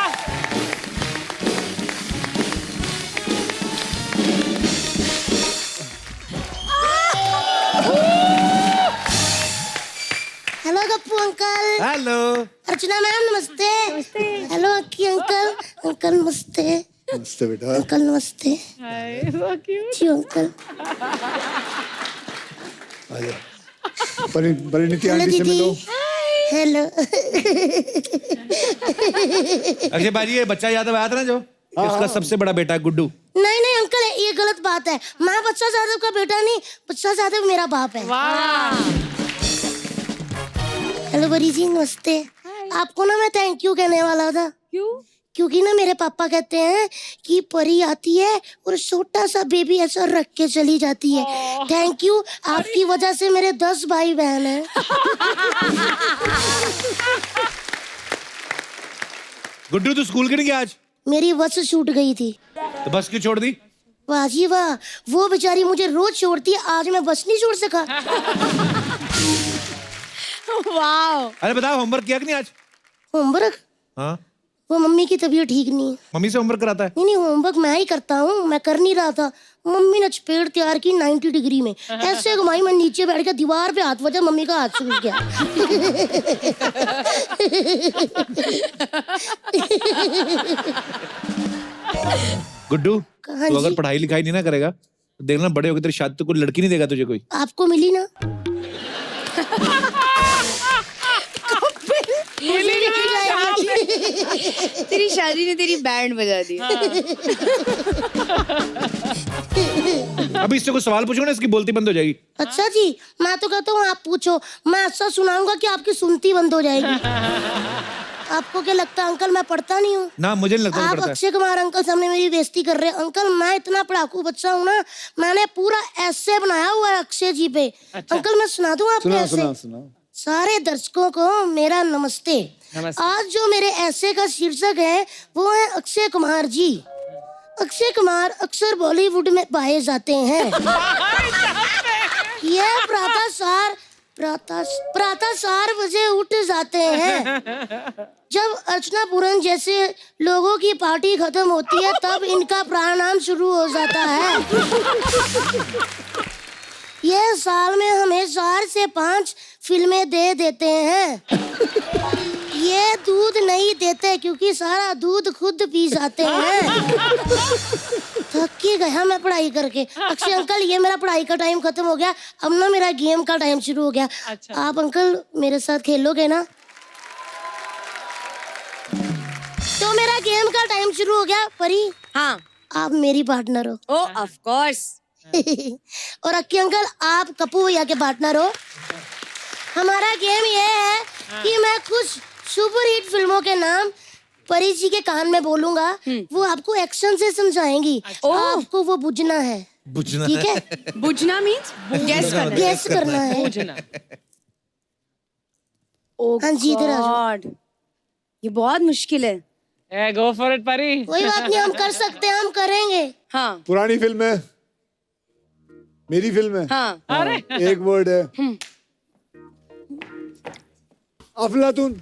Hello Gappu uncle. हेलो। अर्चना मैम नमस्ते। हेलो अक्की अंकल। अंकल नमस्ते। नमस्ते बेटा। अंकल नमस्ते। हाय, so cute. जी अंकल। परिणीति हेलो आंटी से दीदी। मिलो। हेलो। अक्षय भाई, ये बच्चा यादव आया था ना जो इसका सबसे बड़ा बेटा है गुड्डू। नहीं अंकल, ये गलत बात है। मैं बच्चा यादव का बेटा नहीं, बच्चा यादव मेरा बाप है। हेलो बरी जी नमस्ते। आपको ना मैं थैंक यू कहने वाला था। क्यों? क्योंकि ना मेरे पापा कहते हैं कि परी आती है और छोटा सा बेबी ऐसा रख के चली जाती है। थैंक यू, आपकी वजह से मेरे 10 भाई बहन हैं। गुड्डू तू स्कूल क्यों नहीं गया आज? मेरी बस छूट गई थी। तो बस क्यों छोड़ दी? वाह जी वाह, वो बेचारी मुझे रोज छोड़ती है, आज मैं बस नहीं छोड़ सका। वाह। अरे बताओ, होमवर्क किया कि नहीं आज? होमवर्क? हाँ। वो मम्मी की तबीयत ठीक नहीं है। मम्मी से होमवर्क कराता है? नहीं होमवर्क मैं ही करता हूँ, मैं कर नहीं रहा था। मम्मी ने चपेट तैयार की 90 डिग्री में, ऐसे घुमाई, मैं नीचे बैठ के दीवार पे हाथ बजा, मम्मी का हाथ सूख गया। गुड्डू, हाँ तू अगर जी? पढ़ाई लिखाई नहीं ना करेगा तो देखना बड़े होकर तेरी शादी तो कोई लड़की नहीं देगा तुझे कोई। आपको मिली ना? तेरी शादी ने तेरी बैंड बजा दी। अभी इससे कोई सवाल पूछो ना, इसकी बोलती बंद हो जाएगी। अच्छा जी, मैं तो कहता हूँ आप पूछो, मैं ऐसा सुनाऊंगा कि आपकी सुनती बंद हो जाएगी। आपको क्या लगता है अंकल मैं पढ़ता नहीं हूँ? ना, मुझे नहीं लगता आप पढ़ता है। अक्षय कुमार अंकल सामने मेरी बेइज्जती कर रहे हैं। अंकल मैं इतना पढ़ाकू बच्चा हूँ ना, मैंने पूरा ऐसे बनाया हुआ है अक्षय जी पे। अंकल मैं सुना दूँ आपको ऐसे? सारे दर्शकों को मेरा नमस्ते। आज जो मेरे ऐसे का शीर्षक है वो है अक्षय कुमार जी। अक्षय कुमार अक्सर बॉलीवुड में पाए जाते हैं। यह प्रातः 4 बजे उठ जाते हैं। जब अर्चना पूरन जैसे लोगों की पार्टी खत्म होती है तब इनका प्राणायाम शुरू हो जाता है। ये साल में हमें 4 से 5 फिल्में दे देते हैं। ये दूध नहीं देते क्योंकि सारा दूध खुद पी जाते हैं। थक ही गया मैं पढ़ाई करके। अक्षय अंकल, ये मेरा पढ़ाई का टाइम खत्म हो गया, अब ना मेरा गेम का टाइम शुरू हो गया। अच्छा। आप अंकल मेरे साथ खेलोगे ना? तो मेरा गेम का टाइम शुरू हो गया। परी, हाँ, आप मेरी पार्टनर हो। ओ ऑफ कोर्स। और अक्की अंकल, आप कपूर भैया के पार्टनर हो। हमारा गेम ये है कि मैं कुछ सुपर हिट फिल्मों के नाम परी जी के कान में बोलूंगा, वो आपको एक्शन से समझाएंगी। आपको वो बुझना है। बुझना, ठीक है? बुझना मीन्स गेस करना है। हाँ जी, इधर आ जाओ। ये बहुत मुश्किल है। गो फॉर इट परी। कोई बात नहीं, हम कर सकते हैं, हम करेंगे। हाँ पुरानी फिल्म है, मेरी फिल्म है। हाँ। अरे एक वर्ड है, अफलातून।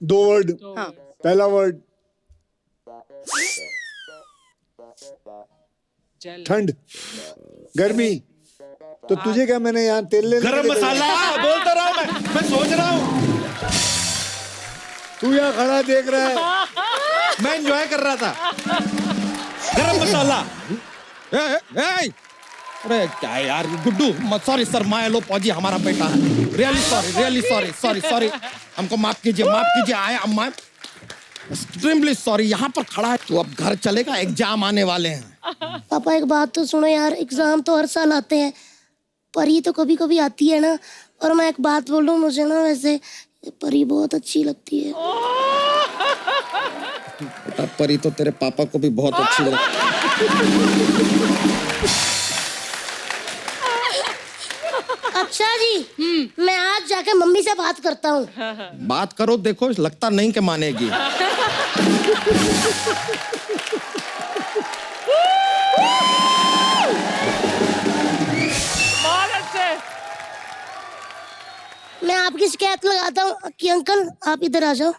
दो वर्ड। हाँ। पहला वर्ड ठंड, गर्मी। तो तुझे क्या, मैंने यहाँ तेल ले गरम मसाला बोलता रहा हूँ मैं सोच रहा हूँ। तू यहाँ खड़ा देख रहा है, मैं एंजॉय कर रहा था। गरम मसाला। अरे क्या यार गुड्डू, सॉरी सर, माय लो पौजी हमारा बेटा है। रियली सॉरी हमको माफ कीजिए। I am extremely sorry. यहाँ पर खड़ा है तू, अब घर चलेगा, एग्जाम आने वाले हैं। पापा एक बात तो सुनो यार, एग्जाम तो हर साल आते हैं, परी तो कभी कभी आती है ना। और मैं एक बात बोलूं, मुझे ना वैसे परी बहुत अच्छी लगती है। बेटा परी तो तेरे पापा को भी बहुत अच्छी लगती। अच्छा जी, मैं आज जाके मम्मी से बात करता हूँ। बात करो, देखो लगता नहीं कि मानेगी। बहुत अच्छे। मैं आपकी शिकायत लगाता हूँ कि अंकल आप इधर आ जाओ,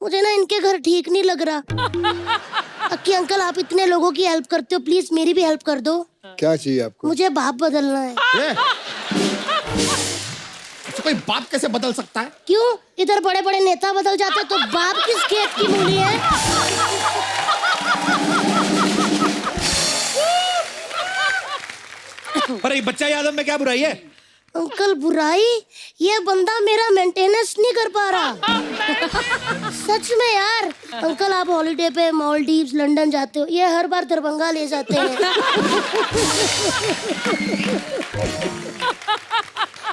मुझे ना इनके घर ठीक नहीं लग रहा। अक्की अंकल, आप इतने लोगों की हेल्प करते हो, प्लीज मेरी भी हेल्प कर दो। क्या चाहिए आपको? मुझे बाप बदलना है। तो कोई बाप कैसे बदल सकता है? क्यों? इधर बड़े बड़े नेता बदल जाते हैं, तो बाप किस खेत की मूली है? पर ये बच्चा यादव में क्या बुराई है? अंकल बुराई? ये बंदा मेरा मेंटेनेंस नहीं कर पा रहा। सच में यार। अंकल आप हॉलीडे पे मालदीव्स, लंदन जाते हो, ये हर बार दरभंगा ले जाते हैं।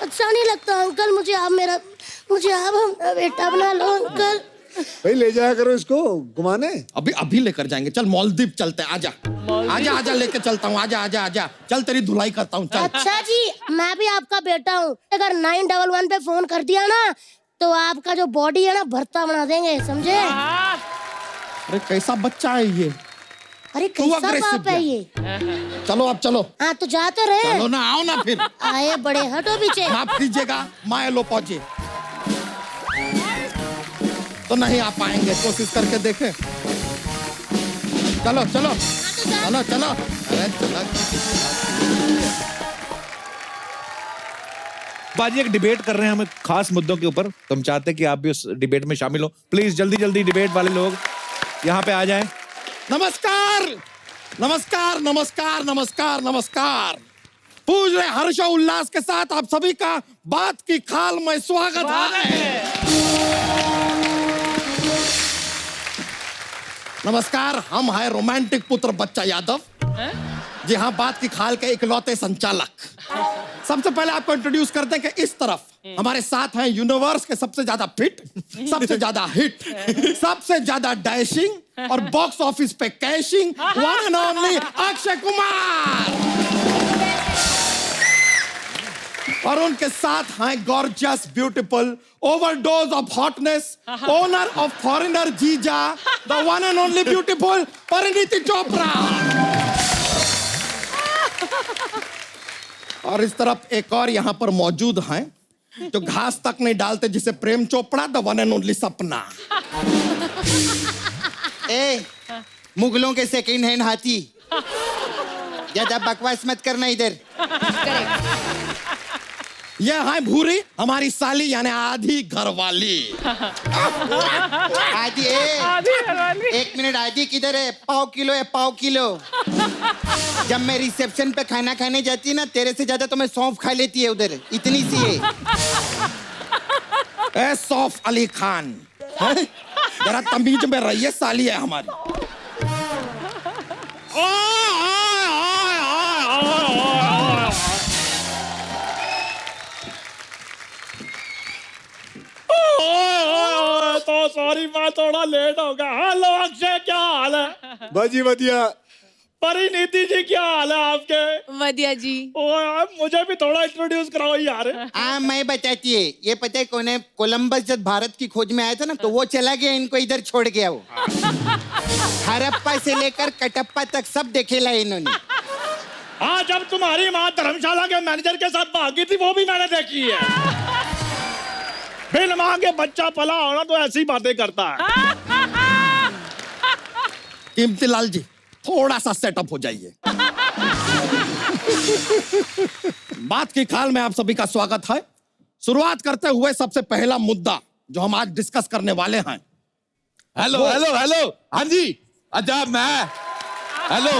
अच्छा नहीं लगता अंकल, मुझे आप अपना बेटा बना लो अंकल। भाई ले जाया करो इसको घुमाने। अभी लेकर जाएंगे, चल मालदीव चलते हैं, आजा लेके चलता हूँ, आजा चल तेरी धुलाई करता हूँ, चल। अच्छा जी, मैं भी आपका बेटा हूँ, अगर 911 पे फोन कर दिया ना तो आपका जो बॉडी है ना भरता बना देंगे, समझे? अरे कैसा बच्चा है ये? अरे कैसा बाप है ये? चलो अब चलो। हाँ तो जा तो रहे। चलो ना, आओ ना फिर। आए बड़े, हटो पीछे। माफ कीजिएगा, माय लो पहुंचे तो नहीं आ पाएंगे, कोशिश करके देखें। चलो अरे चलो। बाजी एक डिबेट कर रहे हैं हम खास मुद्दों के ऊपर, तो हम चाहते हैं कि आप भी उस डिबेट में शामिल हो। प्लीज जल्दी डिबेट वाले लोग यहाँ पे आ जाएं। नमस्कार। पूरे हर्ष और उल्लास के साथ आप सभी का बात की खाल में स्वागत है। नमस्कार, हम हैं रोमांटिक पुत्र बच्चा यादव। जी हाँ, बात की खाल के इकलौते संचालक। सबसे पहले आपको इंट्रोड्यूस करते हैं कि इस तरफ हमारे साथ हैं यूनिवर्स के सबसे ज्यादा फिट, सबसे ज्यादा हिट, सबसे ज्यादा डैशिंग और बॉक्स ऑफिस पे cashing, one and only Akshay Kumar. और उनके साथ हैं gorgeous, beautiful, overdose of hotness, owner of foreigner जीजा, the one and only beautiful Parineeti Chopra. और इस तरफ एक और यहाँ पर मौजूद हैं जो घास तक नहीं डालते, जिसे Prem Chopra the one and only Sapna. ए, मुगलों के सेकंड हैंड हाथी, ज्यादा बकवास मत करना इधर। ये है भूरी, हमारी साली यानी आधी घरवाली। आधी घरवाली। एक मिनट, आधी किधर है? पाव किलो है, पाव किलो। जब मैं रिसेप्शन पे खाना खाने जाती ना, तेरे से ज्यादा तो मैं सौंफ खा लेती है उधर, इतनी सी है। ए सौफ अली खान, जरा तमीज में रहिए, साली है हमारी। तो सॉरी, मैं थोड़ा लेट हो गया। हेलो अक्षय, क्या हाल है? बाजी बढ़िया। परिणीति जी, क्या हाल है आपके? वधिया जी। मुझे भी थोड़ा इंट्रोड्यूस कराओ यार। हाँ, मैं बताती है। ये पता है कौन है? कोलंबस जब भारत की खोज में आया था ना, तो वो चला गया, इनको इधर छोड़ गया वो। हरप्पा से लेकर कटप्पा तक सब देखेला इन्होंने। हाँ, जब तुम्हारी माँ धर्मशाला के मैनेजर के साथ भागी थी, वो भी मैंने देखी है। बिन माँ के बच्चा पला होना तो ऐसी बातें करता है। कीमतीलाल जी, थोड़ा सा सेटअप हो जाइए। बात की खाल में आप सभी का स्वागत है। शुरुआत करते हुए सबसे पहला मुद्दा जो हम आज डिस्कस करने वाले हैं। हेलो हेलो हेलो, हाँ जी, अच्छा मैं, हेलो,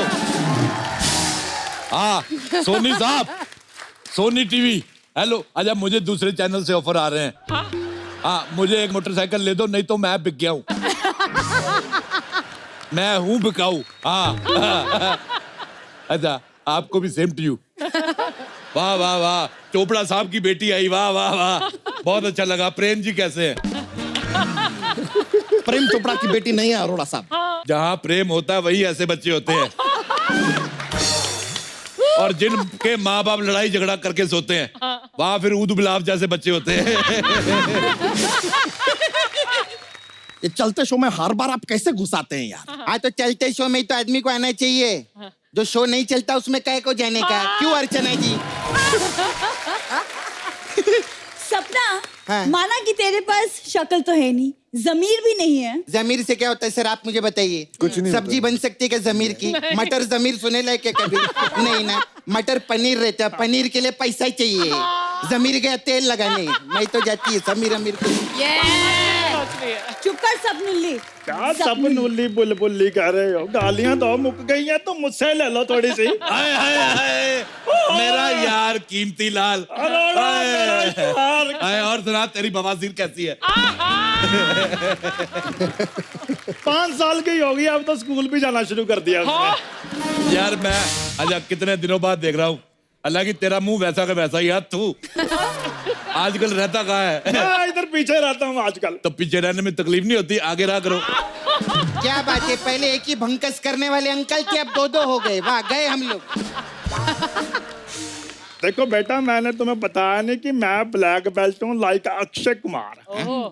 हाँ सोनी साहब, सोनी टीवी, हेलो। अच्छा, मुझे दूसरे चैनल से ऑफर आ रहे हैं। हाँ, मुझे एक मोटरसाइकिल ले दो, नहीं तो मैं बिक गया हूँ। मैं हूँ बिकाऊ। हाँ। अच्छा, आपको भी सेम टू यू। वाह वाह वाह, चोपड़ा साहब की बेटी आई, वाह वाह वाह, बहुत अच्छा लगा। प्रेम जी कैसे हैं? प्रेम चोपड़ा की बेटी नहीं है अरोड़ा साहब। जहाँ प्रेम होता है वही ऐसे बच्चे होते हैं, और जिनके माँ बाप लड़ाई झगड़ा करके सोते हैं, वहाँ फिर ऊद गुलाब जैसे बच्चे होते हैं। ये चलते शो में हर बार आप कैसे घुसाते हैं यार? हाँ, तो चलते शो में तो आदमी को आना चाहिए। जो शो नहीं चलता उसमें काहे को जाने का? क्यों अर्चना जी? सपना, हाँ। माना कि तेरे पास शक्ल तो है नहीं, जमीर भी नहीं है। जमीर से क्या होता है सर, आप मुझे बताइए। कुछ नहीं सब्जी बन सकती है क्या जमीर की? मटर जमीर सुने लायक है कभी? नहीं ना। मटर पनीर रहता है, पनीर के लिए पैसा चाहिए। जमीर गया तेल लगाने, मैं तो जाती है समीर अमीर को। चुप कर सपनुल्ली। क्या सपनुल्ली बुलबुल्ली कह रहे हो? गालियां तो मुक गई हैं, तो मुझसे ले लो थोड़ी सी। हाय हाय हाय, मेरा यार कीमतीलाल। हाय, और सुना, तेरी बवासीर कैसी है? 5 साल की होगी, अब तो स्कूल भी जाना शुरू कर दिया उसने। यार मैं अच्छा कितने दिनों बाद देख रहा हूँ, हालांकि तेरा मुंह वैसा का वैसा ही है। तू आजकल रहता कहाँ है? मैं इधर पीछे रहता हूँ आजकल। तो पीछे रहने में तकलीफ नहीं होती, आगे रहा करो। क्या बात है, पहले एक ही भंकस करने वाले अंकल थे, अब 2-2 हो गए। वाह, गए हम लोग। देखो बेटा, मैंने तुम्हें बताया नहीं कि मैं ब्लैक बेल्ट हूँ, लाइक अक्षय कुमार।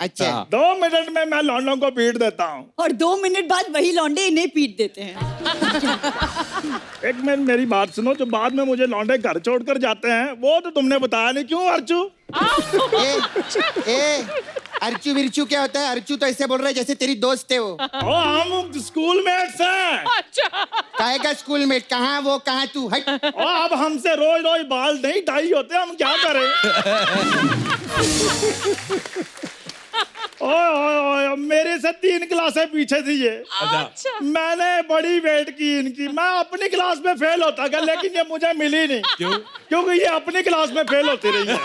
अच्छा, 2 मिनट में मैं लौंडों को पीट देता हूँ, और 2 मिनट बाद वही लौंडे इन्हें पीट देते हैं। एक मिनट मेरी बात सुनो। जो बाद में मुझे लौंडे घर छोड़कर जाते हैं, वो तो तुमने बताया नहीं। क्यों अर्चू? अर्चू विरचू क्या होता है? अर्चू तो ऐसे बोल रहा है जैसे तेरी दोस्त है वो। हम स्कूल मेट्स हैं। काहे का स्कूल में? कहाँ वो, कहाँ तू? हट। अब हमसे रोज रोज बाल नहीं डाई होते, हम क्या करें? ओए, मेरे से 3 क्लासें पीछे थी ये। अच्छा। मैंने बड़ी वेट की इनकी। मैं अपनी क्लास में फेल होता गया, लेकिन ये मुझे मिली नहीं। क्यों? क्योंकि ये अपनी क्लास में फेल होती रही है।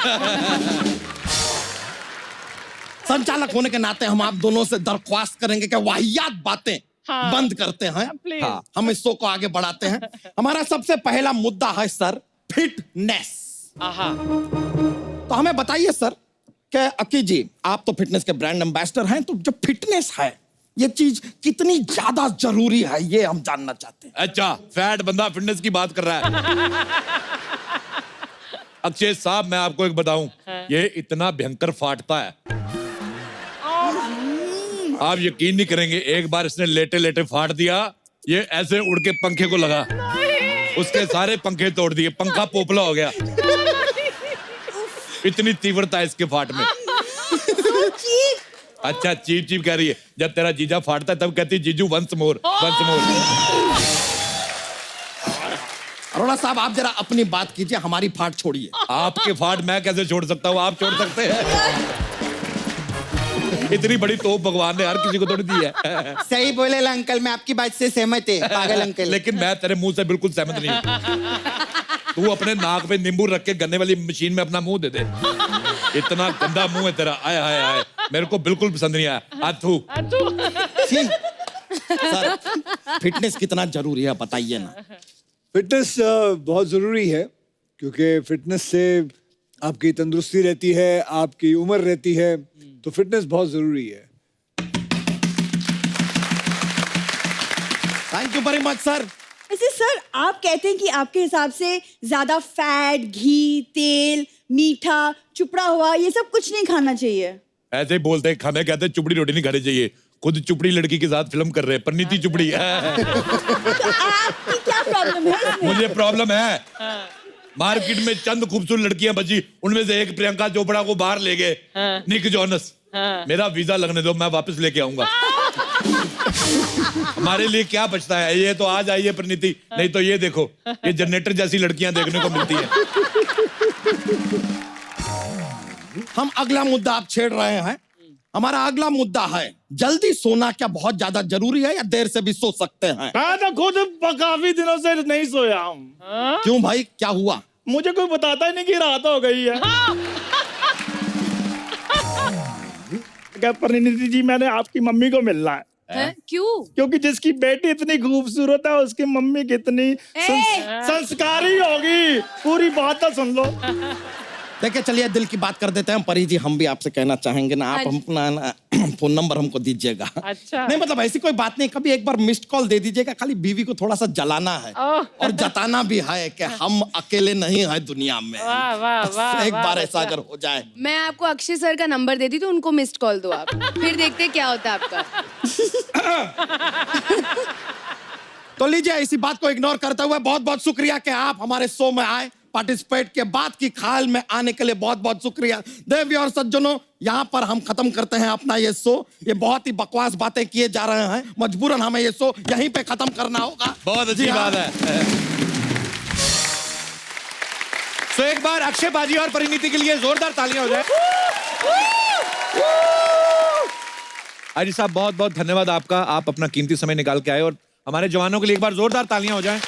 संचालक होने के नाते हम आप दोनों से दरख्वास्त करेंगे कि वाहियात बातें बंद करते हैं। हाँ, हम इस शो को आगे बढ़ाते हैं। हमारा सबसे पहला मुद्दा है सर, फिटनेस। तो हमें बताइए सर कि अक्की जी, आप तो फिटनेस के ब्रांड एम्बेसडर हैं, तो जो फिटनेस है ये चीज कितनी ज्यादा जरूरी है, ये हम जानना चाहते हैं। अच्छा, फैट बंदा फिटनेस की बात कर रहा है। अक्षय साहब, मैं आपको एक बताऊं, ये इतना भयंकर फाटता है, आप यकीन नहीं करेंगे। एक बार इसने लेटे लेटे फाड़ दिया, ये ऐसे उड़ के पंखे को लगा, उसके सारे पंखे तोड़ दिए, पंखा पोपला हो गया। इतनी तीव्रता है इसके फाट में। अच्छा चीप चीप कह रही है, जब तेरा जीजा फाटता है तब कहती जीजू once more once more. Arora साहब आप जरा अपनी बात कीजिए, हमारी फाट छोड़िए। आपके फाट मैं कैसे छोड़ सकता हूँ, आप छोड़ सकते हैं? इतनी बड़ी तोप भगवान ने हर किसी को थोड़ी दी है। सही बोले अंकल, मैं आपकी बात से सहमत है पागल अंकल। लेकिन मैं तेरे मुंह से बिल्कुल सहमत नहीं हूँ। तू अपने नाक पे नींबू रख के गन्ने वाली मशीन में अपना मुंह दे दे। इतना गंदा मुंह है तेरा, आय हाय हाय, मेरे को बिल्कुल पसंद नहीं आया। आथू सर फिटनेस कितना जरूरी है बताइए ना। फिटनेस बहुत ज़रूरी है, क्योंकि फिटनेस से आपकी तंदुरुस्ती रहती है, आपकी उम्र रहती है, तो फिटनेस बहुत ज़रूरी है। Thank you very much sir. वैसे सर आप कहते हैं कि आपके हिसाब से ज्यादा फैट, घी, तेल, मीठा, चुपड़ा हुआ ये सब कुछ नहीं खाना चाहिए। ऐसे ही बोलते हैं, हमें कहते हैं चुपड़ी रोटी नहीं खानी चाहिए। खुद चुपड़ी लड़की के साथ फिल्म कर रहे हैं, परिणीति चुपड़ी। तो आपकी क्या प्रॉब्लम है इसमें? मुझे प्रॉब्लम है। मार्केट में चंद खूबसूरत लड़कियां बची, उनमें से एक प्रियंका चोपड़ा को बाहर ले गए, निक जॉनस। मेरा वीजा लगने दो, मैं वापस लेके आऊंगा। हमारे लिए क्या बचता है? ये तो आ जाइए परिणीति, नहीं तो ये देखो, ये जनरेटर जैसी लड़कियां देखने को मिलती है। हम अगला मुद्दा आप छेड़ रहे हैं। हमारा अगला मुद्दा है, जल्दी सोना क्या बहुत ज्यादा जरूरी है या देर से भी सो सकते हैं? मैं तो खुद काफी दिनों से नहीं सोया हूँ। क्यों भाई, क्या हुआ? मुझे कोई बताता ही नहीं कि रात हो गई है। क्या परिणीति जी, मैंने आपकी मम्मी को मिलना है। क्यों? क्योंकि जिसकी बेटी इतनी खूबसूरत है उसकी मम्मी कितनी संस्कारी होगी। पूरी बात तो सुन लो। देखिए चलिए दिल की बात कर देते हैं। परी जी हम भी आपसे कहना चाहेंगे ना, आप अपना फोन नंबर हमको दीजिएगा। अच्छा। नहीं मतलब ऐसी कोई बात नहीं, कभी एक बार मिस्ड कॉल दे दीजिएगा। खाली बीवी को थोड़ा सा जलाना है और जताना भी है कि हम अकेले नहीं हैं दुनिया में। वाह वाह वाह, एक बार ऐसा वाह, अगर हो जाए। मैं आपको अक्षय सर का नंबर देती तो उनको मिस्ड कॉल दो आप, फिर देखते हैं क्या होता है आपका। तो लीजिए इसी बात को इग्नोर करते हुए बहुत बहुत शुक्रिया कि आप हमारे शो में आए, पार्टिसिपेट के बात की खाल में आने के लिए बहुत बहुत शुक्रिया। देवी और सज्जनों, यहाँ पर हम खत्म करते हैं अपना ये शो। ये बहुत ही बकवास बातें किए जा रहे हैं, मजबूरन हमें ये शो यहीं पे खत्म करना होगा। बहुत अच्छी बात है। तो एक बार अक्षय बाजी और परिणीति के लिए जोरदार तालियां हो जाए। अजी साहब बहुत बहुत धन्यवाद आपका, आप अपना कीमती समय निकाल के आए और हमारे जवानों के लिए एक बार जोरदार तालियां हो जाएं।